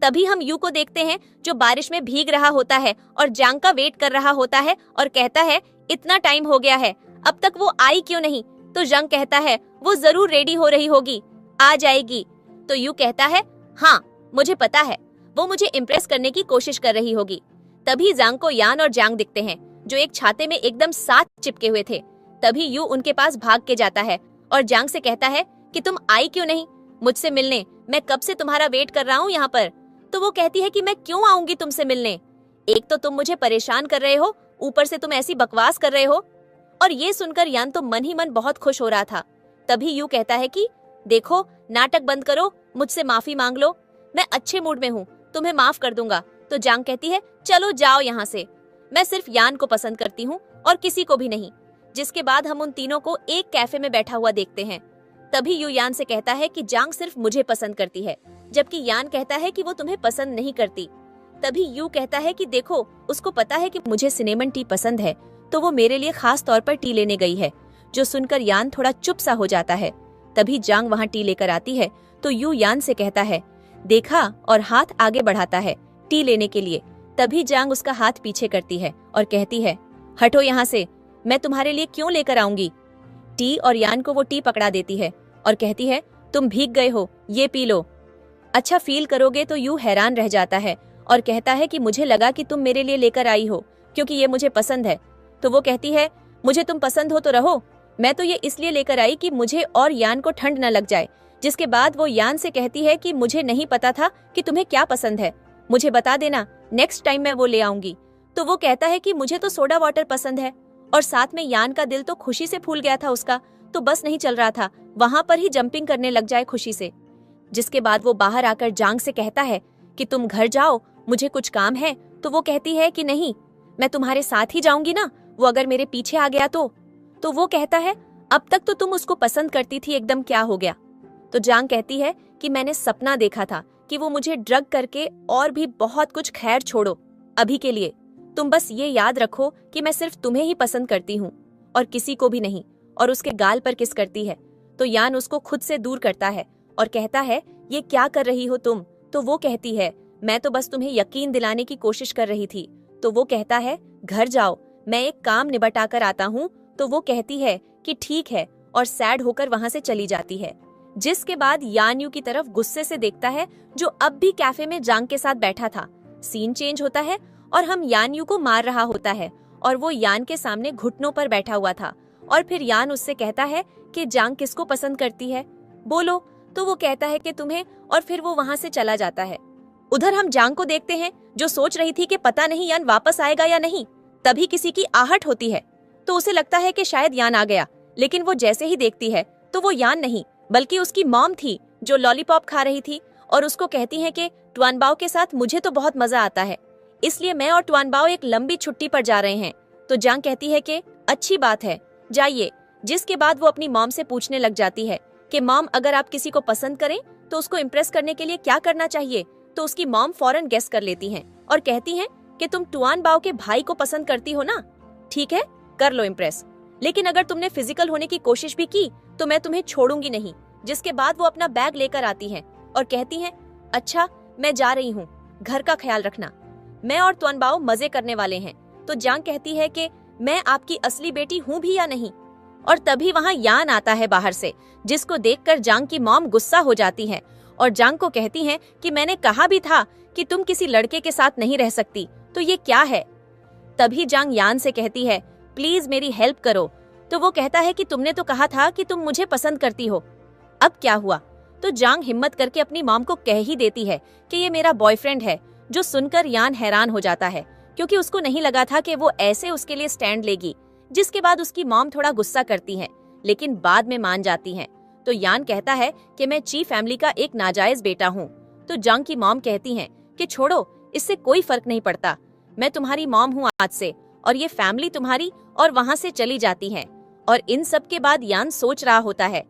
तभी हम यू को देखते हैं जो बारिश में भीग रहा होता है और जांग का वेट कर रहा होता है और कहता है इतना टाइम हो गया है, अब तक वो आई क्यों नहीं। तो जांग कहता है वो जरूर रेडी हो रही होगी, आ जाएगी। तो यू कहता है हाँ मुझे पता है, वो मुझे इम्प्रेस करने की कोशिश कर रही होगी। तभी जांग को यान और जांग दिखते हैं जो एक छाते में एकदम साथ चिपके हुए थे। तभी यू उनके पास भाग के जाता है और जांग से कहता है कि तुम आई क्यों नहीं मुझसे मिलने, मैं कब से तुम्हारा वेट कर रहा हूँ यहाँ पर। तो वो कहती है कि मैं क्यों आऊंगी तुमसे मिलने, एक तो तुम मुझे परेशान कर रहे हो, ऊपर से तुम ऐसी बकवास कर रहे हो। और ये सुनकर यान तो मन ही मन बहुत खुश हो रहा था। तभी यू कहता है कि देखो नाटक बंद करो, मुझसे माफी मांग लो, मैं अच्छे मूड में हूँ, तुम्हें माफ कर दूंगा। तो जांग कहती है चलो जाओ यहाँ से, मैं सिर्फ यान को पसंद करती हूँ और किसी को भी नहीं। जिसके बाद हम उन तीनों को एक कैफे में बैठा हुआ देखते हैं। तभी यू यान से कहता है कि जांग सिर्फ मुझे पसंद करती है, जबकि यान कहता है कि वो तुम्हें पसंद नहीं करती। तभी यू कहता है कि देखो उसको पता है कि मुझे सिनेमन टी पसंद है, तो वो मेरे लिए खास तौर पर टी लेने गई है। जो सुनकर यान थोड़ा चुप सा हो जाता है। तभी जांग वहाँ टी लेकर आती है तो यू यान से कहता है देखा, और हाथ आगे बढ़ाता है टी लेने के लिए। तभी जांग उसका हाथ पीछे करती है और कहती है हटो यहाँ से, मैं तुम्हारे लिए क्यों लेकर आऊंगी टी। और यान को वो टी पकड़ा देती है और कहती है तुम भीग गए हो, ये पी लो, अच्छा फील करोगे। तो यू हैरान रह जाता है और कहता है कि मुझे लगा कि तुम मेरे लिए लेकर आई हो क्योंकि ये मुझे पसंद है। तो वो कहती है मुझे तुम पसंद हो तो रहो, मैं तो ये इसलिए लेकर आई कि मुझे और यान को ठंड न लग जाए। जिसके बाद वो यान से कहती है कि मुझे नहीं पता था कि तुम्हें क्या पसंद है, मुझे बता देना, नेक्स्ट टाइम मैं वो ले आऊंगी। तो वो कहता है कि मुझे तो सोडा वाटर पसंद है। और साथ में यान का दिल तो खुशी से फूल गया था उसका, तो बस नहीं चल रहा था वहां पर ही जंपिंग करने लग जाए खुशी से। जिसके बाद वो बाहर आकर जांग से कहता है कि तुम घर जाओ, मुझे कुछ काम है। तो वो कहती है कि नहीं, मैं तुम्हारे साथ ही जाऊंगी ना, वो अगर मेरे पीछे आ गया तो वो कहता है अब तक तो तुम उसको पसंद करती थी, एकदम क्या हो गया। तो जांग कहती है कि मैंने सपना देखा था कि वो मुझे ड्रग करके और भी बहुत कुछ, खैर छोड़ो अभी के लिए, तुम बस ये याद रखो कि मैं सिर्फ तुम्हें ही पसंद करती हूँ और किसी को भी नहीं। और उसके गाल पर किस करती है तो यान उसको खुद से दूर करता है और कहता है ये क्या कर रही हो तुम। तो वो कहती है मैं तो बस तुम्हें यकीन दिलाने की कोशिश कर रही थी। तो वो कहता है घर जाओ, मैं एक काम निपटा कर आता हूँ। तो वो कहती है कि ठीक है और सैड होकर वहां से चली जाती है। जिसके बाद यान यू की तरफ गुस्से से देखता है जो अब भी कैफे में जांग के साथ बैठा था। सीन चेंज होता है और हम यान यू को मार रहा होता है और वो यान के सामने घुटनों पर बैठा हुआ था। और फिर यान उससे कहता है कि जांग किसको पसंद करती है, बोलो। तो वो कहता है कि तुम्हें, और फिर वो वहां से चला जाता है। उधर हम जांग को देखते हैं जो सोच रही थी कि पता नहीं यान वापस आएगा या नहीं। तभी किसी की आहट होती है तो उसे लगता है कि शायद यान आ गया, लेकिन वो जैसे ही देखती है तो वो यान नहीं बल्कि उसकी मॉम थी जो लॉलीपॉप खा रही थी और उसको कहती है कि ट्वानबाओ के साथ मुझे तो बहुत मजा आता है, इसलिए मैं और ट्वानबाओ एक लंबी छुट्टी पर जा रहे हैं। तो जांग कहती है कि अच्छी बात है, जाइए। जिसके बाद वो अपनी मॉम से पूछने लग जाती है कि मॉम अगर आप किसी को पसंद करें तो उसको इम्प्रेस करने के लिए क्या करना चाहिए। तो उसकी मॉम फौरन गेस कर लेती हैं और कहती हैं कि तुम ट्वानबाओ के भाई को पसंद करती हो ना, ठीक है कर लो इम्प्रेस, लेकिन अगर तुमने फिजिकल होने की कोशिश भी की तो मैं तुम्हें छोड़ूंगी नहीं। जिसके बाद वो अपना बैग लेकर आती हैं और कहती हैं अच्छा मैं जा रही हूँ, घर का ख्याल रखना, मैं और ट्वानबाओ मजे करने वाले हैं। तो जांग कहती है कि मैं आपकी असली बेटी हूँ भी या नहीं। और तभी वहाँ यान आता है बाहर से, जिसको देखकर जांग की मॉम गुस्सा हो जाती है और जांग को कहती हैं कि मैंने कहा भी था कि तुम किसी लड़के के साथ नहीं रह सकती, तो ये क्या है। तभी जांग यान से कहती है प्लीज मेरी हेल्प करो। तो वो कहता है कि तुमने तो कहा था कि तुम मुझे पसंद करती हो, अब क्या हुआ। तो जांग हिम्मत करके अपनी मॉम को कह ही देती है कि ये मेरा बॉयफ्रेंड है जो सुनकर यान हैरान हो जाता है, क्योंकि उसको नहीं लगा था कि वो ऐसे उसके लिए स्टैंड लेगी। जिसके बाद उसकी मॉम थोड़ा गुस्सा करती है, लेकिन बाद में मान जाती हैं। तो यान कहता है कि मैं ची फैमिली का एक नाजायज बेटा हूँ। तो जंग की मॉम कहती है कि छोड़ो, इससे कोई फर्क नहीं पड़ता, मैं तुम्हारी मॉम हूँ आज से, और ये फैमिली तुम्हारी, और वहाँ से चली जाती है। और इन सब के बाद यान सोच रहा होता है,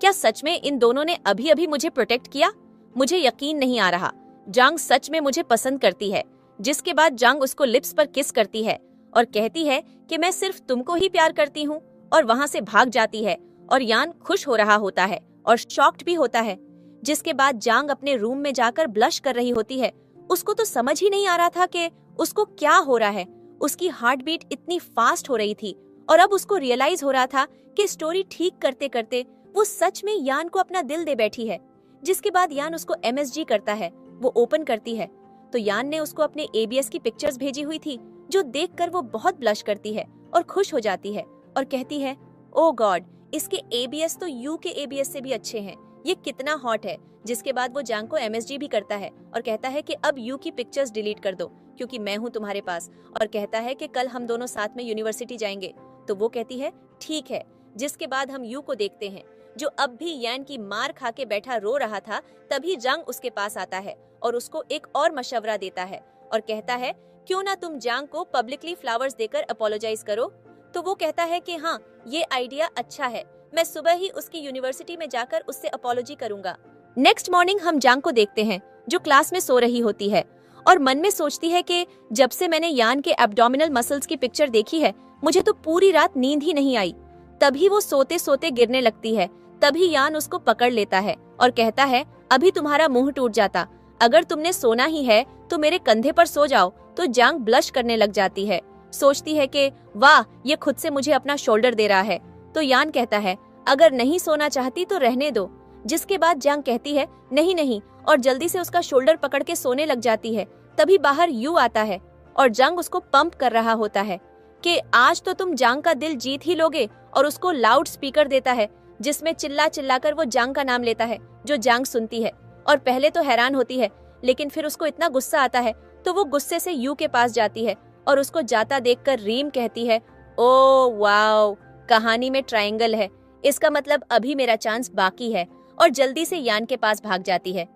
क्या सच में इन दोनों ने अभी अभी मुझे प्रोटेक्ट किया? मुझे यकीन नहीं आ रहा, जंग सच में मुझे पसंद करती है। जिसके बाद जंग उसको लिप्स पर किस करती है और कहती है कि मैं सिर्फ तुमको ही प्यार करती हूँ, और वहाँ से भाग जाती है। और यान खुश हो रहा होता है और शॉक्ड भी होता है। जिसके बाद जांग अपने रूम में जाकर ब्लश कर रही होती है। उसको तो समझ ही नहीं आ रहा था कि उसको क्या हो रहा है। उसकी हार्ट बीट इतनी फास्ट हो रही थी, और अब उसको रियलाइज हो रहा था कि स्टोरी ठीक करते करते वो सच में यान को अपना दिल दे बैठी है। जिसके बाद यान उसको MSG करता है, वो ओपन करती है तो यान ने उसको अपने ABS की पिक्चर्स भेजी हुई थी, जो देखकर वो बहुत ब्लश करती है और खुश हो जाती है और कहती है, ओ गॉड, इसके ABS तो यू के ABS से भी अच्छे हैं, ये कितना हॉट है। जिसके बाद वो जांग को MSG भी करता है और कहता है कि अब यू की पिक्चर्स डिलीट कर दो, क्योंकि मैं हूँ तुम्हारे पास, और कहता है कि कल हम दोनों साथ में यूनिवर्सिटी जाएंगे। तो वो कहती है ठीक है। जिसके बाद हम यू को देखते हैं, जो अब भी यान की मार खा के बैठा रो रहा था। तभी जांग उसके पास आता है और उसको एक और मशवरा देता है और कहता है, क्यों ना तुम जांग को पब्लिकली फ्लावर्स देकर अपोलोजाइज करो। तो वो कहता है कि हाँ, ये आइडिया अच्छा है, मैं सुबह ही उसकी यूनिवर्सिटी में जाकर उससे अपोलॉजी करूंगा। नेक्स्ट मॉर्निंग हम जांग को देखते हैं, जो क्लास में सो रही होती है और मन में सोचती है कि जब से मैंने यान के एब्डोमिनल मसल्स की पिक्चर देखी है, मुझे तो पूरी रात नींद ही नहीं आई। तभी वो सोते सोते गिरने लगती है। तभी यान उसको पकड़ लेता है और कहता है, अभी तुम्हारा मुंह टूट जाता, अगर तुमने सोना ही है तो मेरे कंधे पर सो जाओ। तो जांग ब्लश करने लग जाती है, सोचती है कि वाह, ये खुद से मुझे अपना शोल्डर दे रहा है। तो यान कहता है, अगर नहीं सोना चाहती तो रहने दो। जिसके बाद जांग कहती है नहीं नहीं, और जल्दी से उसका शोल्डर पकड़ के सोने लग जाती है। तभी बाहर यू आता है और जांग उसको पंप कर रहा होता है कि आज तो तुम जांग का दिल जीत ही लोगे, और उसको लाउड स्पीकर देता है जिसमें चिल्ला चिल्ला कर वो जांग का नाम लेता है, जो जांग सुनती है और पहले तो हैरान होती है, लेकिन फिर उसको इतना गुस्सा आता है तो वो गुस्से से यू के पास जाती है और उसको जाता देखकर रीम कहती है, ओ वाओ, कहानी में ट्रायंगल है, इसका मतलब अभी मेरा चांस बाकी है, और जल्दी से यान के पास भाग जाती है।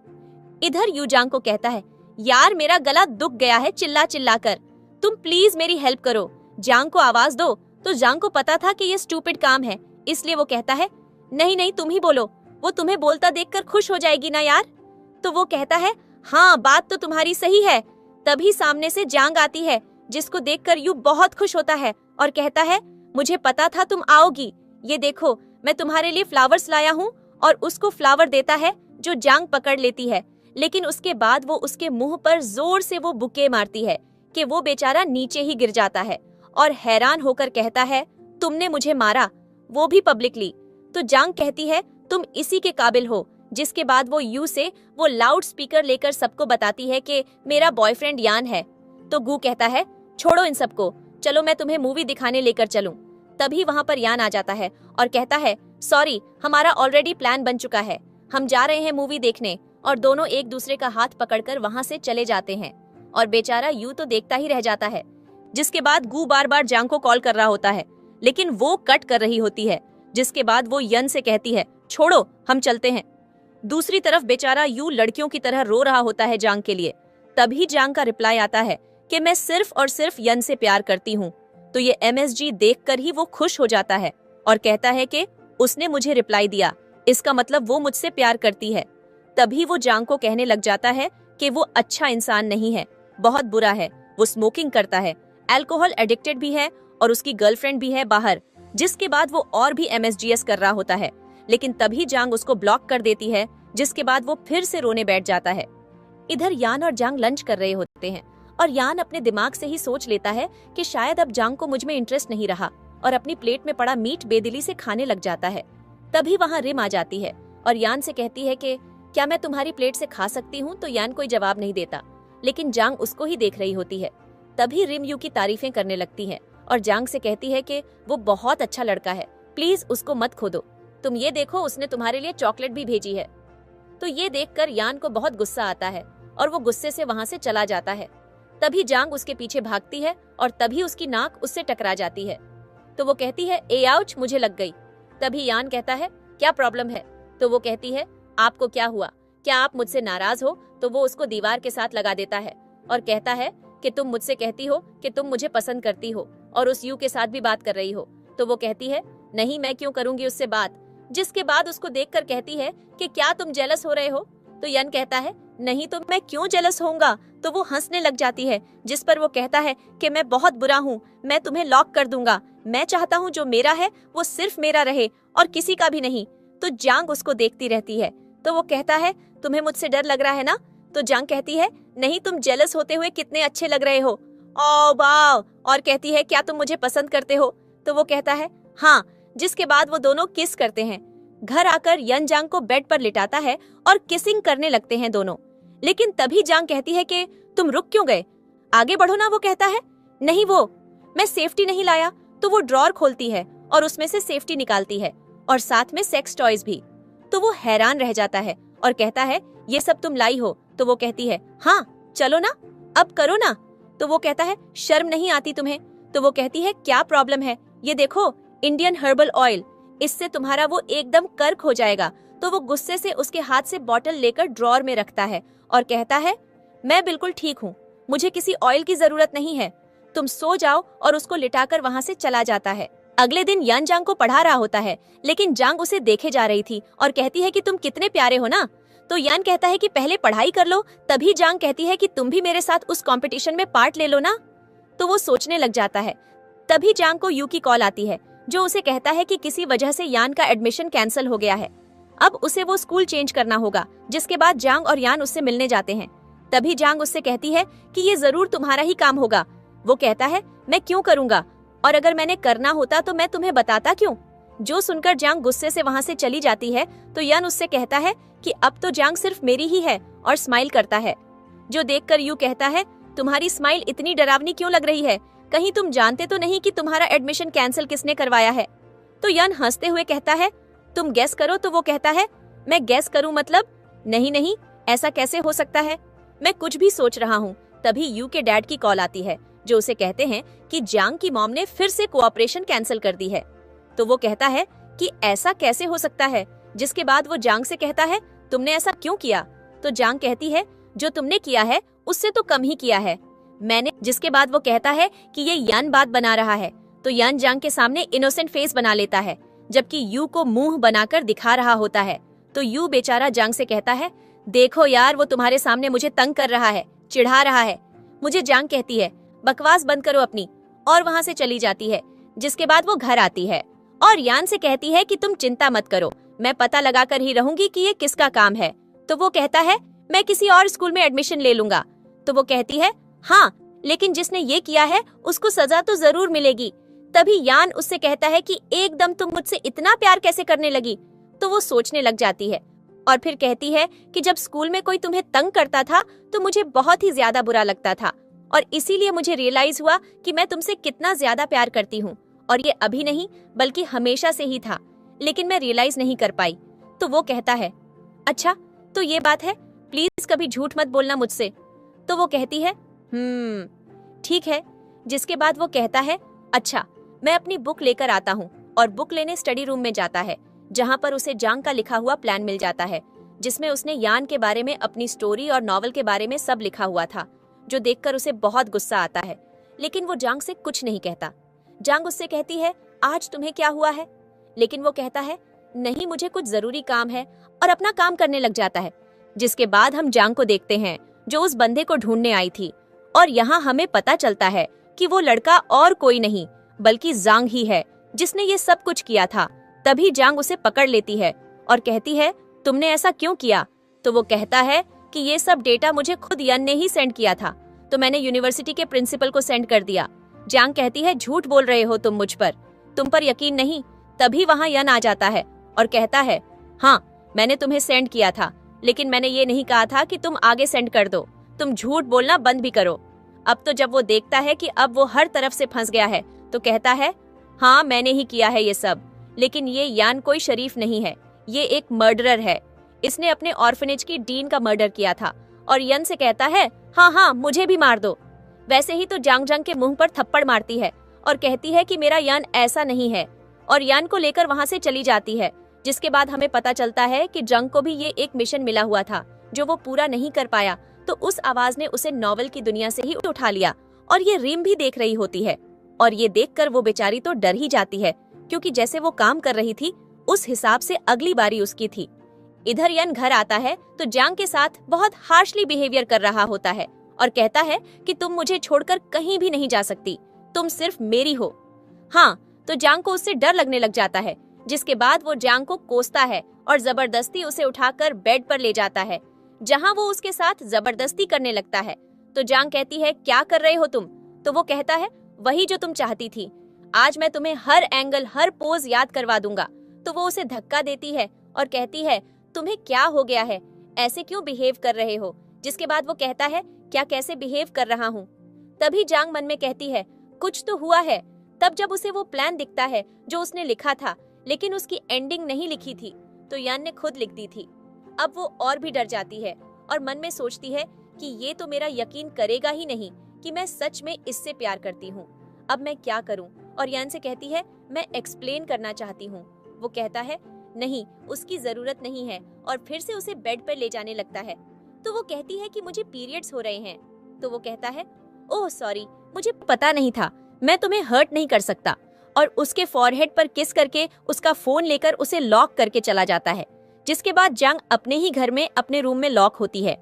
इधर यू जांग को कहता है, यार मेरा गला दुख गया है चिल्ला चिल्ला कर, तुम प्लीज मेरी हेल्प करो, जांग को आवाज दो। तो जांग को पता था कि ये स्टूपिड काम है, इसलिए वो कहता है, नहीं नहीं, तुम ही बोलो, वो तुम्हें बोलता देखकर खुश हो जाएगी ना यार। तो वो कहता है, हाँ बात तो तुम्हारी सही है। तभी सामने से जांग आती है, जिसको देखकर यू बहुत खुश होता है और कहता है, मुझे पता था तुम आओगी, ये देखो मैं तुम्हारे लिए फ्लावर्स लाया हूँ। और उसको फ्लावर देता है, जो जांग पकड़ लेती है, लेकिन उसके बाद वो उसके मुंह पर जोर से वो बुके मारती है कि वो बेचारा नीचे ही गिर जाता है और हैरान होकर कहता है, तुमने मुझे मारा, वो भी पब्लिकली। तो जांग कहती है, तुम इसी के काबिल हो। जिसके बाद वो यू से वो लाउड स्पीकर लेकर सबको बताती है कि मेरा बॉयफ्रेंड यान है। तो गू कहता है, छोड़ो इन सबको, चलो मैं तुम्हें मूवी दिखाने लेकर चलूं। तभी वहाँ पर यान आ जाता है और कहता है, सॉरी, हमारा ऑलरेडी प्लान बन चुका है, हम जा रहे हैं मूवी देखने। और दोनों एक दूसरे का हाथ पकड़कर वहाँ से चले जाते हैं और बेचारा यू तो देखता ही रह जाता है। जिसके बाद गू बार बार जांग को कॉल कर रहा होता है, लेकिन वो कट कर रही होती है। जिसके बाद वो यन से कहती है, छोड़ो, हम चलते हैं। दूसरी तरफ बेचारा यू लड़कियों की तरह रो रहा होता है जांग के लिए। तभी जांग का रिप्लाई आता है कि मैं सिर्फ और सिर्फ यन से प्यार करती हूँ। तो ये MSG देखकर ही वो खुश हो जाता है और कहता है कि उसने मुझे रिप्लाई दिया, इसका मतलब वो मुझसे प्यार करती है। तभी वो जांग को कहने लग जाता है कि वो अच्छा इंसान नहीं है, बहुत बुरा है, वो स्मोकिंग करता है, अल्कोहल एडिक्टेड भी है और उसकी गर्लफ्रेंड भी है बाहर। जिसके बाद वो और भी MSGS कर रहा होता है, लेकिन तभी जांग उसको ब्लॉक कर देती है। जिसके बाद वो फिर से रोने बैठ जाता है। इधर यान और जांग लंच कर रहे होते हैं और यान अपने दिमाग से ही सोच लेता है कि शायद अब जांग को मुझ में इंटरेस्ट नहीं रहा, और अपनी प्लेट में पड़ा मीट बेदिली से खाने लग जाता है। तभी वहाँ रिम आ जाती है और यान से कहती है कि क्या मैं तुम्हारी प्लेट से खा सकती हूँ। तो यान कोई जवाब नहीं देता, लेकिन जांग उसको ही देख रही होती है। तभी रिम यू की तारीफें करने लगती है और जांग से कहती है कि वो बहुत अच्छा लड़का है, प्लीज उसको मत खोदो, तुम ये देखो उसने तुम्हारे लिए चॉकलेट भी भेजी है। तो ये देखकर यान को बहुत गुस्सा आता है और वो गुस्से से वहां से चला जाता है। तभी जांग उसके पीछे भागती है और तभी उसकी नाक उससे टकरा जाती है। तो वो कहती है, ए आउच, मुझे लग गई। तभी यान कहता है, क्या प्रॉब्लम है? तो वो कहती है, आपको क्या हुआ? क्या आप मुझसे नाराज हो? तो वो उसको दीवार के साथ लगा देता है और कहता है कि तुम मुझसे कहती हो कि तुम मुझे पसंद करती हो और उस यू के साथ भी बात कर रही हो। तो वो कहती है, नहीं, मैं क्यों करूंगी उससे बात। जिसके बाद उसको देखकर कहती है कि क्या तुम जेलस हो रहे हो? तो यन कहता है, नहीं तो मैं क्यों जेलस होऊंगा। तो वो हंसने लग जाती है, जिस पर वो कहता है कि मैं बहुत बुरा हूँ, मैं तुम्हें लॉक कर दूंगा। मैं चाहता हूँ जो मेरा है वो सिर्फ मेरा रहे और किसी का भी नहीं। तो जांग उसको देखती रहती है। तो वो कहता है, तुम्हें मुझसे डर लग रहा है ना? तो जांग कहती है, नहीं, तुम जेलस होते हुए कितने अच्छे लग रहे हो। ओ वाव। और कहती है, क्या तुम मुझे पसंद करते हो? तो वो कहता है, हाँ। जिसके बाद वो दोनों किस करते हैं। घर आकर यन जांग को बेड पर लिटाता है और किसिंग करने लगते हैं दोनों। लेकिन तभी जांग कहती है कि तुम रुक क्यों गए, आगे बढ़ो ना। वो कहता है, नहीं, वो मैं सेफ्टी नहीं लाया। तो वो ड्रॉर खोलती है और उसमें से सेफ्टी निकालती है और साथ में सेक्स टॉयज भी। तो वो हैरान रह जाता है और कहता है, ये सब तुम लाई हो? तो वो कहती है, हाँ, चलो ना, अब करो ना। तो वो कहता है, शर्म नहीं आती तुम्हें? तो वो कहती है, क्या प्रॉब्लम है? ये देखो, इंडियन हर्बल ऑयल, इससे तुम्हारा वो एकदम कर्क हो जाएगा। तो वो गुस्से से उसके हाथ से बॉटल लेकर ड्रॉर में रखता है और कहता है, मैं बिल्कुल ठीक हूँ, मुझे किसी ऑयल की जरूरत नहीं है, तुम सो जाओ। और उसको लिटाकर वहाँ से चला जाता है। अगले दिन यान जांग को पढ़ा रहा होता है, लेकिन जांग उसे देखे जा रही थी और कहती है कि तुम कितने प्यारे हो ना। तो यान कहता है कि पहले पढ़ाई कर लो। तभी जांग कहती है कि तुम भी मेरे साथ उस कंपटीशन में पार्ट ले लो ना। तो वो सोचने लग जाता है। तभी जांग को यू की कॉल आती है, जो उसे कहता है कि किसी वजह से यान का एडमिशन कैंसिल हो गया है। अब उसे वो स्कूल चेंज करना होगा। जिसके बाद जांग और यान उससे मिलने जाते हैं। तभी जांग उससे कहती है कि ये जरूर तुम्हारा ही काम होगा। वो कहता है, मैं क्यों करूंगा, और अगर मैंने करना होता तो मैं तुम्हें बताता क्यों। जो सुनकर जांग गुस्से से वहाँ से चली जाती है। तो यन उससे कहता है कि अब तो जांग सिर्फ मेरी ही है और स्माइल करता है। जो देखकर यू कहता है, तुम्हारी स्माइल इतनी डरावनी क्यों लग रही है? कहीं तुम जानते तो नहीं कि तुम्हारा एडमिशन कैंसिल किसने करवाया है? तो यन हंसते हुए कहता है, तुम गेस करो। तो वो कहता है, मैं गेस करूं मतलब? नहीं नहीं, ऐसा कैसे हो सकता है, मैं कुछ भी सोच रहा हूँ। तभी यू के डैड की कॉल आती है, जो उसे कहते हैं कि जांग की मॉम ने फिर से कोऑपरेशन कैंसिल कर दी है। तो वो कहता है कि ऐसा कैसे हो सकता है। जिसके बाद वो जांग से कहता है, तुमने ऐसा क्यों किया? तो जांग कहती है, जो तुमने किया है उससे तो कम ही किया है मैंने। जिसके बाद वो कहता है कि ये यान बात बना रहा है। तो यान जांग के सामने इनोसेंट फेस बना लेता है, जबकि यू को मुंह बनाकर दिखा रहा होता है। तो यू बेचारा जांग से कहता है, देखो यार, वो तुम्हारे सामने मुझे तंग कर रहा है, चिढ़ा रहा है मुझे। जांग कहती है, बकवास बंद करो अपनी, और वहाँ से चली जाती है। जिसके बाद वो घर आती है और यान से कहती है कि तुम चिंता मत करो, मैं पता लगा कर ही रहूंगी कि ये किसका काम है। तो वो कहता है, मैं किसी और स्कूल में एडमिशन ले लूंगा। तो वो कहती है, हाँ, लेकिन जिसने ये किया है उसको सजा तो जरूर मिलेगी। तभी यान उससे कहता है कि एकदम तुम मुझसे इतना प्यार कैसे करने लगी। तो वो सोचने लग जाती है और फिर कहती है कि जब स्कूल में कोई तुम्हें तंग करता था तो मुझे बहुत ही ज्यादा बुरा लगता था, और इसीलिए मुझे रियलाइज हुआ कि मैं तुमसे कितना ज्यादा प्यार करती हूँ, और ये अभी नहीं बल्कि हमेशा से ही था, लेकिन मैं रियलाइज नहीं कर पाई। तो वो कहता है, अच्छा तो ये बात है, प्लीज कभी झूठ मत बोलना मुझसे। तो वो कहती है, ठीक है। जिसके बाद वो कहता है, अच्छा मैं अपनी बुक लेकर आता हूँ, और बुक लेने स्टडी रूम में जाता है, जहाँ पर उसे जांग का लिखा हुआ प्लान मिल जाता है, जिसमें उसने यान के बारे में, अपनी स्टोरी और नॉवल के बारे में सब लिखा हुआ था। जो देखकर उसे बहुत गुस्सा आता है, लेकिन वो जांग से कुछ नहीं कहता। जांग उससे कहती है, आज तुम्हें क्या हुआ है? लेकिन वो कहता है, नहीं, मुझे कुछ जरूरी काम है, और अपना काम करने लग जाता है। जिसके बाद हम जांग को देखते हैं, जो उस बंदे को ढूंढने आई थी, और यहाँ हमें पता चलता है कि वो लड़का और कोई नहीं बल्कि जांग ही है, जिसने ये सब कुछ किया था। तभी जांग उसे पकड़ लेती है और कहती है, तुमने ऐसा क्यों किया? तो वो कहता है कि ये सब डेटा मुझे खुद यन ने ही सेंड किया था, तो मैंने यूनिवर्सिटी के प्रिंसिपल को सेंड कर दिया। जांग कहती है, झूठ बोल रहे हो तुम मुझ पर, तुम पर यकीन नहीं। तभी वहाँ यन आ जाता है और कहता है, हाँ मैंने तुम्हें सेंड किया था, लेकिन मैंने ये नहीं कहा था कि तुम आगे सेंड कर दो, तुम झूठ बोलना बंद भी करो। अब तो जब वो देखता है कि अब वो हर तरफ से फंस गया है, तो कहता है, हाँ मैंने ही किया है ये सब, लेकिन ये यान कोई शरीफ नहीं है, ये एक मर्डरर है। इसने अपने ऑर्फनेज की डीन का मर्डर किया था और यन से कहता है, हाँ हाँ मुझे भी मार दो। वैसे ही तो जांग जंग के मुंह पर थप्पड़ मारती है और कहती है कि मेरा यान ऐसा नहीं है, और यान को लेकर वहाँ से चली जाती है। जिसके बाद हमें पता चलता है कि जंग को भी ये एक मिशन मिला हुआ था जो वो पूरा नहीं कर पाया, तो उस आवाज ने उसे नॉवल की दुनिया से ही उठा लिया। और ये रिम भी देख रही होती है, और ये देखकर वो बेचारी तो डर ही जाती है, क्योंकि जैसे वो काम कर रही थी उस हिसाब से अगली बारी उसकी थी। इधर यन घर आता है तो जांग के साथ बहुत हार्शली बिहेवियर कर रहा होता है और कहता है कि तुम मुझे छोड़कर कहीं भी नहीं जा सकती, तुम सिर्फ मेरी हो। हाँ, तो जांग को उससे डर लगने लग जाता है, जिसके बाद वो जांग को कोसता है और जबरदस्ती उसे उठाकर बेड पर ले जाता है, जहाँ वो उसके साथ जबरदस्ती करने लगता है। तो जांग कहती है, क्या कर रहे हो तुम? तो वो कहता है, वही जो तुम चाहती थी, आज मैं तुम्हें हर एंगल हर पोज याद करवा दूंगा। तो वो उसे धक्का देती है और कहती है, तुम्हें क्या हो गया है, ऐसे क्यों बिहेव कर रहे हो? जिसके बाद वो कहता है, क्या कैसे बिहेव कर रहा हूँ? तभी जांग मन में कहती है, कुछ तो हुआ है। तब जब उसे वो प्लान दिखता है जो उसने लिखा था, लेकिन उसकी एंडिंग नहीं लिखी थी, तो यान ने खुद लिख दी थी। अब वो और भी डर जाती है और मन में सोचती है कि ये तो मेरा यकीन करेगा ही नहीं कि मैं सच में इससे प्यार करती हूँ। अब मैं क्या करूँ? और यान से कहती है, मैं एक्सप्लेन करना चाहती हूँ। वो कहता है, नहीं, उसकी जरूरत नहीं है, और फिर से उसे बेड पर ले जाने लगता है। तो वो कहती है कि मुझे पीरियड्स हो रहे हैं। तो वो कहता है, ओह सॉरी, मुझे पता नहीं था, मैं तुम्हें हर्ट नहीं कर सकता। और उसके फॉरहेड पर किस करके उसका फोन लेकर उसे लॉक करके चला जाता है। जिसके बाद जांग अपने ही घर में अपने रूम में लॉक होती है।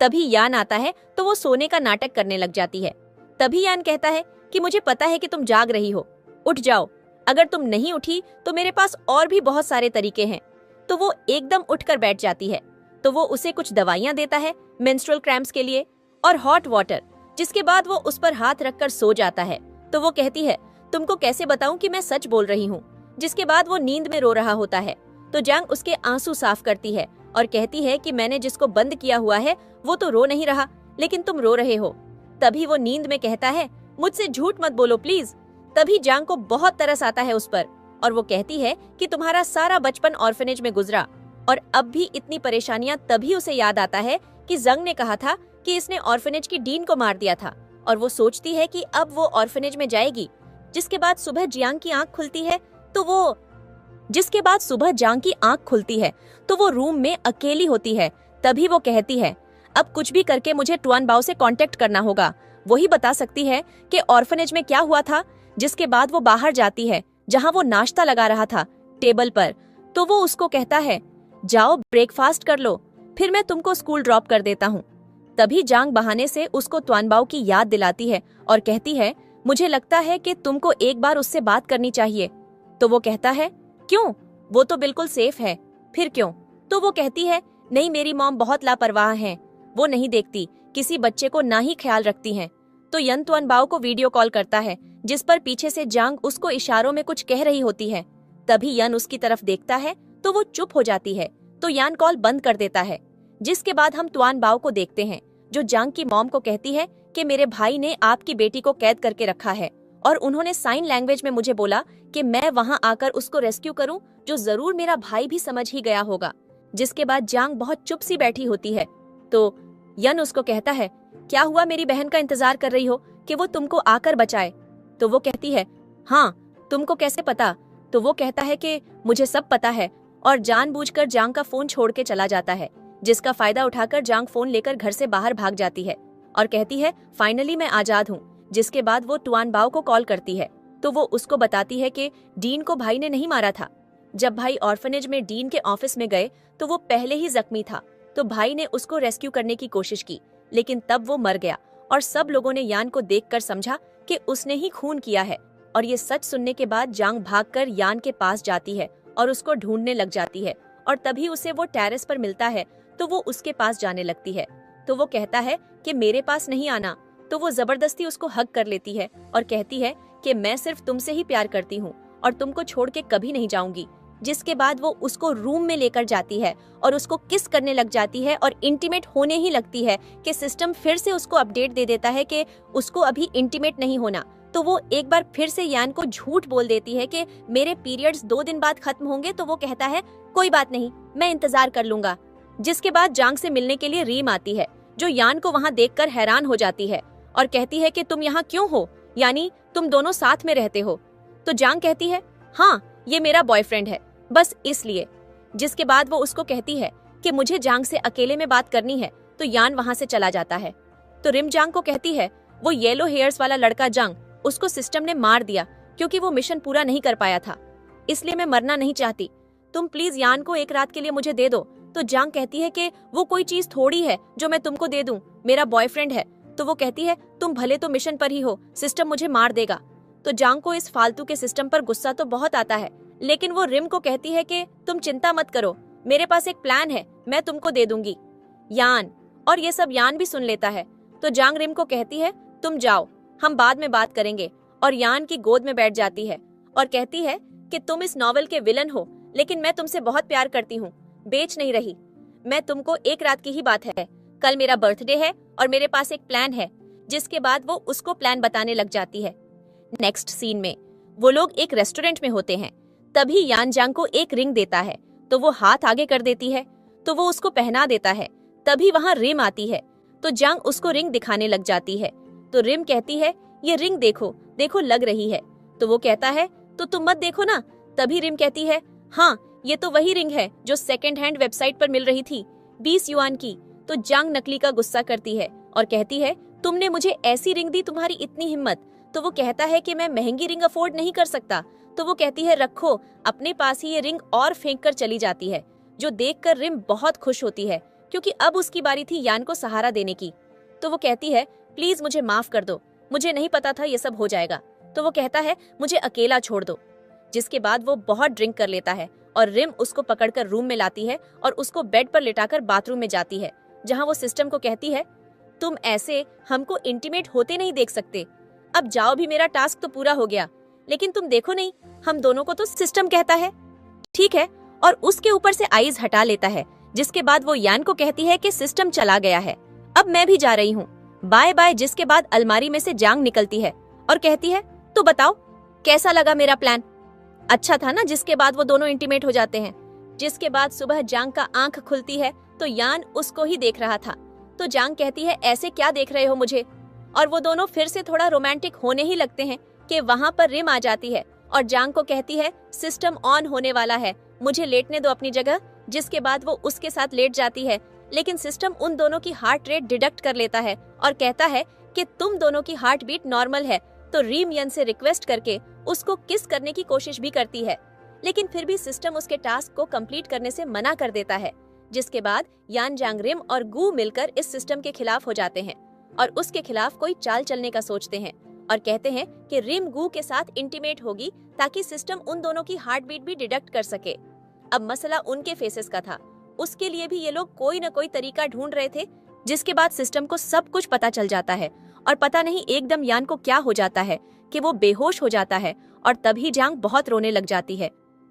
तभी यान आता है तो वो सोने का नाटक करने लग जाती है। तभी यान कहता है कि मुझे पता है कि तुम जाग रही हो, उठ जाओ। अगर तुम नहीं उठी तो मेरे पास और भी बहुत सारे तरीके हैं। तो वो एकदम उठकर बैठ जाती है। तो वो उसे कुछ दवाइयां देता है मेंस्ट्रुअल क्रैम्प्स के लिए और हॉट वाटर। जिसके बाद वो उस पर हाथ रखकर सो जाता है। तो वो कहती है, तुमको कैसे बताऊं कि मैं सच बोल रही हूँ? जिसके बाद वो नींद में रो रहा होता है। तो जांग उसके आंसू साफ करती है और कहती है कि मैंने जिसको बंद किया हुआ है वो तो रो नहीं रहा, लेकिन तुम रो रहे हो। तभी वो नींद में कहता है, मुझसे झूठ मत बोलो प्लीज। तभी जांग को बहुत तरस आता है उस पर, और वो कहती है कि तुम्हारा सारा बचपन ऑर्फनेज में गुजरा, और अब भी इतनी परेशानियां। तभी उसे याद आता है कि जंग ने कहा था कि इसने ऑर्फनेज की डीन को मार दिया था, और वो सोचती है कि अब वो ऑर्फनेज में जाएगी। जिसके बाद सुबह जांग की आंख खुलती है तो वो रूम में अकेली होती है। तभी वो कहती है, अब कुछ भी करके मुझे टुआन बाओ से कांटेक्ट करना होगा, वही बता सकती है कि ऑर्फनेज में क्या हुआ था। जिसके बाद वो बाहर जाती है जहां वो नाश्ता लगा रहा था टेबल पर। तो वो उसको कहता है, जाओ ब्रेकफास्ट कर लो, फिर मैं तुमको स्कूल ड्रॉप कर देता हूँ। तभी जांग बहाने से उसको टुआन बाओ की याद दिलाती है और कहती है, मुझे लगता है कि तुमको एक बार उससे बात करनी चाहिए। तो वो कहता है, क्यों? वो तो बिल्कुल सेफ है, फिर क्यों? तो वो कहती है, नहीं, मेरी मॉम बहुत लापरवाह है, वो नहीं देखती, किसी बच्चे को ना ही ख्याल रखती हैं। तो यन टुआन बाओ को वीडियो कॉल करता है, जिस पर पीछे से जांग उसको इशारों में कुछ कह रही होती है। तभी यन उसकी तरफ देखता है तो वो चुप हो जाती है। तो यान कॉल बंद कर देता है। जिसके बाद हम टुआन बाओ को देखते हैं, जो जांग की मॉम को कहती है कि मेरे भाई ने आपकी बेटी को कैद करके रखा है, और उन्होंने साइन लैंग्वेज में मुझे बोला कि मैं वहां आकर उसको रेस्क्यू करूं, जो जरूर मेरा भाई भी समझ ही गया होगा। जिसके बाद जांग बहुत चुप सी बैठी होती है। तो यन उसको कहता है, क्या हुआ, मेरी बहन का इंतजार कर रही हो कि वो तुमको आकर बचाए? तो वो कहती है, हाँ, तुमको कैसे पता? तो वो कहता है कि मुझे सब पता है, और जानबूझकर जांग का फोन छोड़ के चला जाता है। जिसका फायदा उठाकर जांग फोन लेकर घर से बाहर भाग जाती है और कहती है, फाइनली मैं आजाद हूँ। जिसके बाद वो टुआन बाओ को कॉल करती है। तो वो उसको बताती है कि डीन को भाई ने नहीं मारा था। जब भाई ऑर्फनेज में डीन के ऑफिस में गए तो वो पहले ही जख्मी था, तो भाई ने उसको रेस्क्यू करने की कोशिश की, लेकिन तब वो मर गया, और सब लोगों ने यान को देखकर समझा कि उसने ही खून किया है। और ये सच सुनने के बाद जांग भागकर यान के पास जाती है और उसको ढूंढने लग जाती है, और तभी उसे वो टेरेस पर मिलता है। तो वो उसके पास जाने लगती है। तो वो कहता है कि मेरे पास नहीं आना। तो वो जबरदस्ती उसको हग कर लेती है और कहती है कि मैं सिर्फ तुमसे ही प्यार करती हूँ और तुमको छोड़ के कभी नहीं जाऊंगी। जिसके बाद वो उसको रूम में लेकर जाती है और उसको किस करने लग जाती है, और इंटीमेट होने ही लगती है कि सिस्टम फिर से उसको अपडेट दे देता है कि उसको अभी इंटीमेट नहीं होना। तो वो एक बार फिर से यान को झूठ बोल देती है कि मेरे पीरियड्स 2 दिन बाद खत्म होंगे। तो वो कहता है, कोई बात नहीं, मैं इंतजार कर लूंगा। जिसके बाद जांग से मिलने के लिए रीम आती है, जो यान को वहाँ देखकर हैरान हो जाती है और कहती है कि तुम यहाँ क्यों हो, यानी तुम दोनों साथ में रहते हो। तो जांग कहती है हाँ, ये मेरा बॉयफ्रेंड है, बस इसलिए। जिसके बाद वो उसको कहती है कि मुझे जांग से अकेले में बात करनी है, तो यान वहाँ से चला जाता है। तो रिम जांग को कहती है वो येलो हेयर्स वाला लड़का जांग, उसको सिस्टम ने मार दिया क्योंकि वो मिशन पूरा नहीं कर पाया था, इसलिए मैं मरना नहीं चाहती, तुम प्लीज यान को एक रात के लिए मुझे दे दो। तो जांग कहती है कि वो कोई चीज थोड़ी है जो मैं तुमको दे दूं, मेरा बॉयफ्रेंड है। तो वो कहती है तुम भले तो मिशन पर ही हो, सिस्टम मुझे मार देगा। तो जांग को इस फालतू के सिस्टम पर गुस्सा तो बहुत आता है, लेकिन वो रिम को कहती है कि तुम चिंता मत करो, मेरे पास एक प्लान है, मैं तुमको दे दूंगी यान। और ये सब यान भी सुन लेता है। तो जांग रिम को कहती है तुम जाओ, हम बाद में बात करेंगे, और यान की गोद में बैठ जाती है और कहती है कि तुम इस नॉवेल के विलन हो, लेकिन मैं तुमसे बहुत प्यार करती हूँ, बेच नहीं रही। मैं तुमको एक रात की ही बात है, कल मेरा बर्थडे है और मेरे पास एक प्लान है। जिसके बाद वो उसको प्लान बताने लग जाती है। नेक्स्ट सीन में वो लोग एक रेस्टोरेंट में होते हैं। तभी यान जांग को एक रिंग देता है, तो वो हाथ आगे कर देती है, तो वो उसको पहना देता है। तभी वहाँ रिम आती है, तो जांग उसको रिंग दिखाने लग जाती है। तो रिम कहती है ये रिंग देखो, देखो लग रही है। तो वो कहता है तो तुम मत देखो ना। तभी रिम कहती है हाँ, ये तो वही रिंग है जो सेकंड हैंड वेबसाइट पर मिल रही थी, 20 युआन की। तो जांग नकली का गुस्सा करती है और कहती है तुमने मुझे ऐसी रिंग दी, तुम्हारी इतनी हिम्मत। तो वो कहता है कि मैं महंगी रिंग अफोर्ड नहीं कर सकता। तो वो कहती है रखो अपने पास ही ये रिंग, और फेंक कर चली जाती है। जो देखकर रिम बहुत खुश होती है क्योंकि अब उसकी बारी थी यान को सहारा देने की। तो वो कहती है प्लीज मुझे माफ कर दो, मुझे नहीं पता था ये सब हो जाएगा। तो वो कहता है मुझे अकेला छोड़ दो। जिसके बाद वो बहुत ड्रिंक कर लेता है और रिम उसको पकड़कर रूम में लाती है और उसको बेड पर लिटाकर बाथरूम में जाती है, जहाँ वो सिस्टम को कहती है तुम ऐसे हमको इंटीमेट होते नहीं देख सकते, अब जाओ भी, मेरा टास्क तो पूरा हो गया, लेकिन तुम देखो नहीं हम दोनों को तो सिस्टम कहता है, ठीक है। और उसके ऊपर से आईज हटा लेता है। जिसके बाद वो यान को कहती है कि सिस्टम चला गया है, अब मैं भी जा रही हूँ, बाय बाय। जिसके बाद अलमारी में से जांग निकलती है और कहती है तो बताओ कैसा लगा मेरा प्लान, अच्छा था ना। जिसके बाद वो दोनों इंटीमेट हो जाते हैं। जिसके बाद सुबह जांग का आंख खुलती है तो यान उसको ही देख रहा था। तो जांग कहती है ऐसे क्या देख रहे हो मुझे, और वो दोनों फिर से थोड़ा रोमांटिक होने ही लगते हैं कि वहाँ पर रिम आ जाती है और जांग को कहती है सिस्टम ऑन होने वाला है, मुझे लेटने दो अपनी जगह। जिसके बाद वो उसके साथ लेट जाती है, लेकिन सिस्टम उन दोनों की हार्ट रेट डिडक्ट कर लेता है और कहता है कि तुम दोनों की हार्ट बीट नॉर्मल है। तो रिम यन से रिक्वेस्ट करके उसको किस करने की कोशिश भी करती है, लेकिन फिर भी सिस्टम उसके टास्क को कंप्लीट करने से मना कर देता है। जिसके बाद यान जांग रिम और गू मिलकर इस सिस्टम के खिलाफ हो जाते हैं और उसके खिलाफ कोई चाल चलने का सोचते हैं और कहते हैं कि रिम गू के साथ इंटीमेट होगी ताकि सिस्टम उन दोनों की हार्ट बीट भी डिडक्ट कर सके। अब मसला उनके फेसेस का था, उसके लिए भी ये लोग कोई न कोई तरीका ढूंढ रहे थे। जिसके बाद सिस्टम को सब कुछ पता चल जाता है और पता नहीं एकदम यान को क्या हो जाता है कि वो बेहोश हो जाता है और तभी जांग बहुत रोने लग जाती है।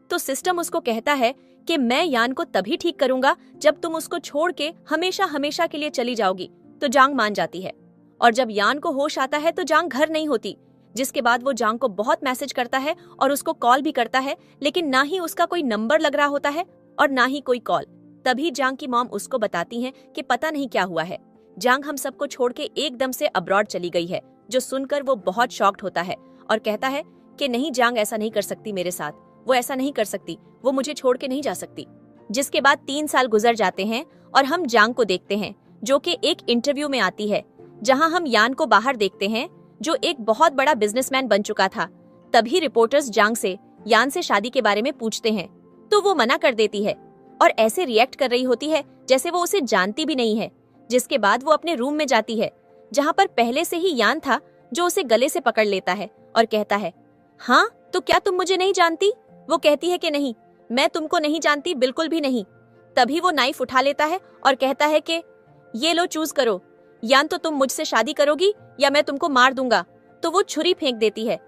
तो सिस्टम उसको कहता है कि मैं यान को तभी ठीक करूंगा जब तुम उसको छोड़ के हमेशा हमेशा के लिए चली जाओगी। तो जांग मान जाती है और जब यान को होश आता है तो जांग घर नहीं होती। जिसके बाद वो जांग को बहुत मैसेज करता है और उसको कॉल भी करता है, लेकिन ना ही उसका कोई नंबर लग रहा होता है और ना ही कोई कॉल। तभी जांग की मॉम उसको बताती हैं कि पता नहीं क्या हुआ है, जांग हम सबको छोड़ के एकदम से अब्रॉड चली गई है। जो सुनकर वो बहुत शॉक्ड होता है और कहता है कि नहीं जांग ऐसा नहीं कर सकती मेरे साथ, वो ऐसा नहीं कर सकती, वो मुझे छोड़ के नहीं जा सकती। जिसके बाद 3 साल गुजर जाते हैं और हम जांग को देखते हैं जो कि एक इंटरव्यू में आती है, जहां हम यान को बाहर देखते हैं जो एक बहुत बड़ा बिजनेसमैन बन चुका था। तभी रिपोर्टर्स जांग से यान से शादी के बारे में पूछते हैं तो वो मना कर देती है और ऐसे रिएक्ट कर रही होती है जैसे वो उसे जानती भी नहीं है। जिसके बाद वो अपने रूम में जाती है जहाँ पर पहले से ही यान था, जो उसे गले से पकड़ लेता है और कहता है हाँ तो क्या तुम मुझे नहीं जानती। वो कहती है कि नहीं, मैं तुमको नहीं जानती, बिल्कुल भी नहीं। तभी वो नाइफ उठा लेता है और कहता है कि ये लो चूज करो, यान तो तुम मुझसे शादी करोगी या मैं तुमको मार दूंगा। तो वो छुरी फेंक देती है।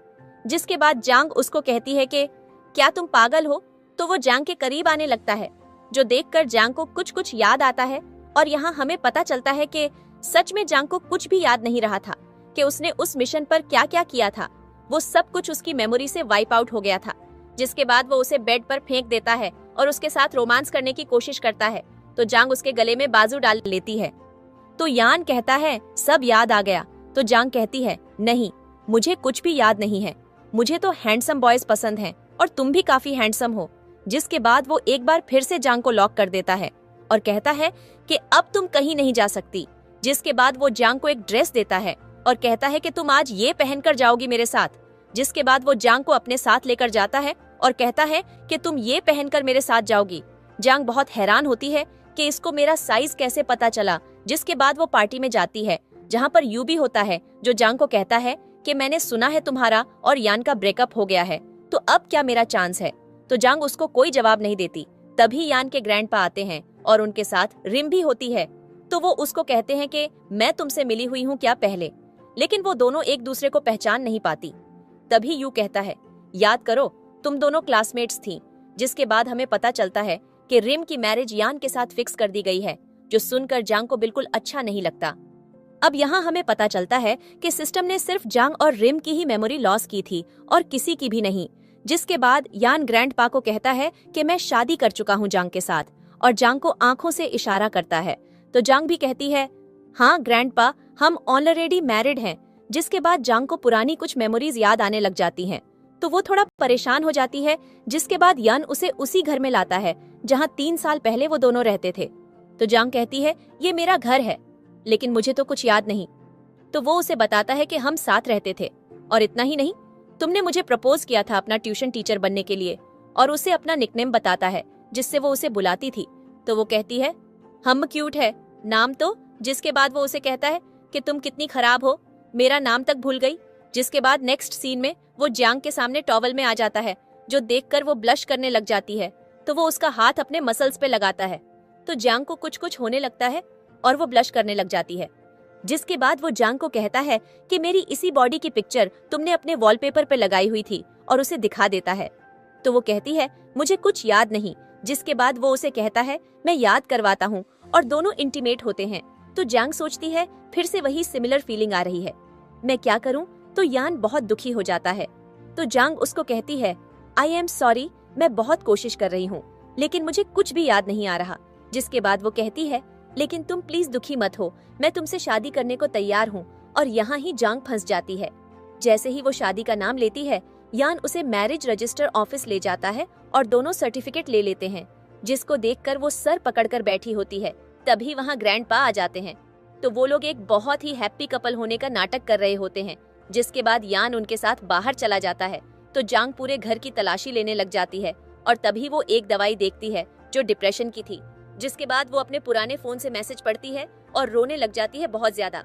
जिसके बाद जांग उसको कहती है कि क्या तुम पागल हो। तो वो जांग के करीब आने लगता है, जो देखकर जांग को कुछ कुछ याद आता है और यहाँ हमें पता चलता है कि सच में जांग को कुछ भी याद नहीं रहा था कि उसने उस मिशन पर क्या क्या किया था। वो सब कुछ उसकी मेमोरी से वाइप आउट हो गया था। जिसके बाद वो उसे बेड पर फेंक देता है और उसके साथ रोमांस करने की कोशिश करता है, तो जांग उसके गले में बाजू डाल लेती है। तो यान कहता है सब याद आ गया। तो जांग कहती है नहीं, मुझे कुछ भी याद नहीं है, मुझे तो हैंडसम बॉयज पसंद हैं और तुम भी काफी हैंडसम हो। जिसके बाद वो एक बार फिर से जांग को लॉक कर देता है और कहता है कि अब तुम कहीं नहीं जा सकती। जिसके बाद वो जांग को एक ड्रेस देता है और कहता है कि तुम आज ये पहनकर जाओगी मेरे साथ। जिसके बाद वो जांग को अपने साथ लेकर जाता है और कहता है कि तुम ये पहनकर मेरे साथ जाओगी। जांग बहुत हैरान होती है कि इसको मेरा साइज कैसे पता चला। जिसके बाद वो पार्टी में जाती है जहाँ पर यू भी होता है, जो जांग को कहता है कि मैंने सुना है तुम्हारा और यान का ब्रेकअप हो गया है, तो अब क्या मेरा चांस है। तो जांग उसको कोई जवाब नहीं देती। तभी यान के ग्रैंडपा आते हैं और उनके साथ रिम भी होती है। तो वो उसको कहते हैं कि मैं तुमसे मिली हुई हूँ क्या पहले, लेकिन वो दोनों एक दूसरे को पहचान नहीं पाती। तभी यू कहता है याद करो तुम दोनों क्लासमेट्स थी। जिसके बाद हमें पता चलता है कि रिम की मैरिज यान के साथ फिक्स कर दी गई है, जो सुनकर जांग को बिल्कुल अच्छा नहीं लगता। अब यहाँ हमें पता चलता है कि सिस्टम ने सिर्फ जांग और रिम की ही मेमोरी लॉस की थी और किसी की भी नहीं। जिसके बाद यान ग्रैंडपा को कहता है कि मैं शादी कर चुका हूँ जांग के साथ, और जांग को आंखों से इशारा करता है। तो जांग भी कहती है हाँ ग्रैंडपा, हम ऑलरेडी मैरिड हैं। जिसके बाद जांग को पुरानी कुछ मेमोरीज याद आने लग जाती हैं, तो वो थोड़ा परेशान हो जाती है। जिसके बाद यान उसे उसी घर में लाता है जहाँ 3 साल पहले वो दोनों रहते थे। तो जांग कहती है ये मेरा घर है, लेकिन मुझे तो कुछ याद नहीं। तो वो उसे बताता है कि हम साथ रहते थे, और इतना ही नहीं, तुमने मुझे प्रपोज किया था अपना ट्यूशन टीचर बनने के लिए। और उसे अपना निकनेम बताता है जिससे वो उसे बुलाती थी। तो वो कहती है हम क्यूट है नाम तो। जिसके बाद वो उसे कहता है कि तुम कितनी खराब हो, मेरा नाम तक भूल गई। जिसके बाद नेक्स्ट सीन में वो जांग के सामने टॉवल में आ जाता है, जो देखकर वो ब्लश करने लग जाती है। तो वो उसका हाथ अपने मसल्स पे लगाता है, तो जांग को कुछ कुछ होने लगता है और वो ब्लश करने लग जाती है। जिसके बाद वो जांग को कहता है कि मेरी इसी बॉडी की पिक्चर तुमने अपने वॉलपेपर पे लगाई हुई थी, और उसे दिखा देता है। तो वो कहती है मुझे कुछ याद नहीं। जिसके बाद वो उसे कहता है मैं याद करवाता हूँ, और दोनों इंटीमेट होते हैं। तो जांग सोचती है फिर से वही सिमिलर फीलिंग आ रही है, मैं क्या करूँ। तो यान बहुत दुखी हो जाता है। तो जांग उसको कहती है आई एम सॉरी, मैं बहुत कोशिश कर रही हूँ, लेकिन मुझे कुछ भी याद नहीं आ रहा। जिसके बाद वो कहती है लेकिन तुम प्लीज दुखी मत हो, मैं तुमसे शादी करने को तैयार हूँ। और यहाँ ही जांग फंस जाती है। जैसे ही वो शादी का नाम लेती है, यान उसे मैरिज रजिस्टर ऑफिस ले जाता है और दोनों सर्टिफिकेट ले लेते हैं। जिसको देखकर वो सर पकड़कर बैठी होती है। तभी वहाँ ग्रैंडपा आ जाते हैं। तो वो लोग एक बहुत ही हैप्पी कपल होने का नाटक कर रहे होते हैं। जिसके बाद यान उनके साथ बाहर चला जाता है। तो जांग पूरे घर की तलाशी लेने लग जाती है, और तभी वो एक दवाई देखती है जो डिप्रेशन की थी। जिसके बाद वो अपने पुराने फोन से मैसेज पढ़ती है और रोने लग जाती है बहुत ज्यादा।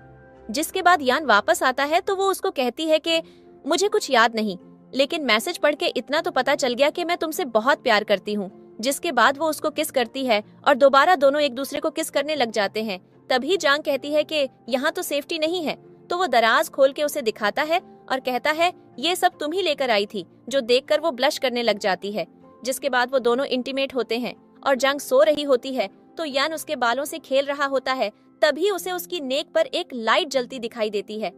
जिसके बाद यान वापस आता है, तो वो उसको कहती है कि मुझे कुछ याद नहीं, लेकिन मैसेज पढ़ के इतना तो पता चल गया कि मैं तुमसे बहुत प्यार करती हूँ। जिसके बाद वो उसको किस करती है और दोबारा दोनों एक दूसरे को किस करने लग जाते हैं। तभी जांग कहती है कि यहाँ तो सेफ्टी नहीं है। तो वो दराज खोल के उसे दिखाता है और कहता है ये सब तुम ही लेकर आई थी, जो देखकर वो ब्लश करने लग जाती है। जिसके बाद वो दोनों इंटीमेट होते हैं और जांग सो रही होती है। तो यान उसके बालों से खेल रहा होता है। तभी उसे उसकी नेक पर एक लाइट जलती दिखाई देती है।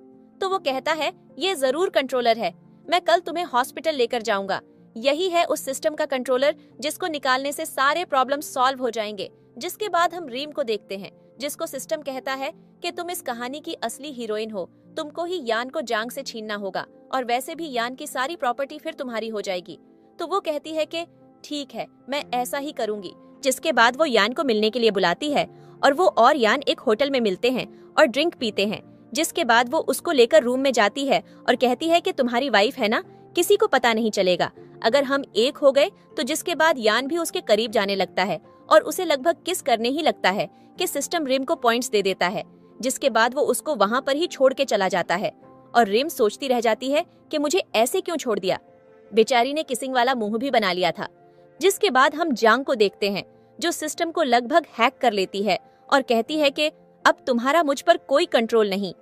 तो वो कहता है ये जरूर कंट्रोलर है, मैं कल तुम्हें हॉस्पिटल लेकर जाऊंगा। यही है उस सिस्टम का कंट्रोलर जिसको निकालने से सारे प्रॉब्लम सॉल्व हो जाएंगे। जिसके बाद हम रीम को देखते हैं, जिसको सिस्टम कहता है कि तुम इस कहानी की असली हीरोइन हो, तुमको ही यान को जांग से छीनना होगा, और वैसे भी यान की सारी प्रॉपर्टी फिर तुम्हारी हो जाएगी। तो वो कहती है कि ठीक है, मैं ऐसा ही करूंगी। जिसके बाद वो यान को मिलने के लिए बुलाती है, और वो और यान एक होटल में मिलते हैं और ड्रिंक पीते हैं। जिसके बाद वो उसको लेकर रूम में जाती है और कहती है कि तुम्हारी वाइफ है ना, किसी को पता नहीं चलेगा अगर हम एक हो गए। तो जिसके बाद यान भी उसके करीब जाने लगता है और उसे लगभग किस करने ही लगता है कि सिस्टम रिम को पॉइंट्स दे देता है। जिसके बाद वो उसको वहाँ पर ही छोड़ के चला जाता है, और रिम सोचती रह जाती है कि मुझे ऐसे क्यों छोड़ दिया, बेचारी ने किसिंग वाला मुंह भी बना लिया था। जिसके बाद हम जांग को देखते हैं, जो सिस्टम को लगभग हैक कर लेती है और कहती है कि अब तुम्हारा मुझ पर कोई कंट्रोल नहीं।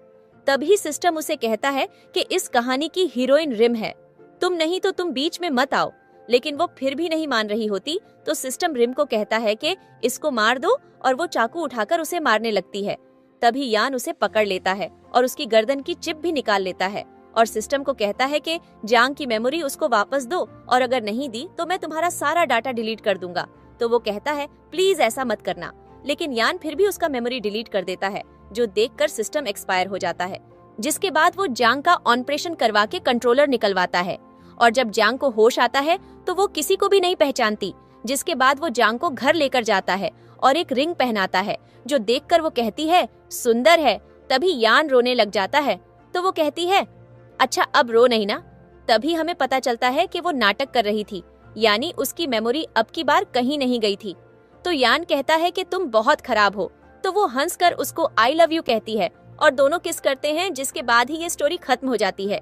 तभी सिस्टम उसे कहता है कि इस कहानी की हीरोइन रिम है, तुम नहीं तो तुम बीच में मत आओ। लेकिन वो फिर भी नहीं मान रही होती। तो सिस्टम रिम को कहता है कि इसको मार दो, और वो चाकू उठाकर उसे मारने लगती है। तभी यान उसे पकड़ लेता है और उसकी गर्दन की चिप भी निकाल लेता है, और सिस्टम को कहता है कि जांग की मेमोरी उसको वापस दो, और अगर नहीं दी तो मैं तुम्हारा सारा डाटा डिलीट कर दूंगा। तो वो कहता है प्लीज ऐसा मत करना। लेकिन यान फिर भी उसका मेमोरी डिलीट कर देता है, जो देखकर सिस्टम एक्सपायर हो जाता है। जिसके बाद वो जांग का ऑपरेशन करवा के कंट्रोलर निकलवाता है और जब जांग को होश आता है तो वो किसी को भी नहीं पहचानती। जिसके बाद वो जांग को घर लेकर जाता है और एक रिंग पहनाता है, जो देखकर वो कहती है सुंदर है। तभी यान रोने लग जाता है, तो वो कहती है अच्छा अब रो नहीं ना। तभी हमें पता चलता है कि वो नाटक कर रही थी, यानी उसकी मेमोरी अब की बार कहीं नहीं गई थी। तो यान कहता है कि तुम बहुत खराब हो, तो वो हंसकर उसको आई लव यू कहती है और दोनों किस करते हैं, जिसके बाद ही ये स्टोरी खत्म हो जाती है।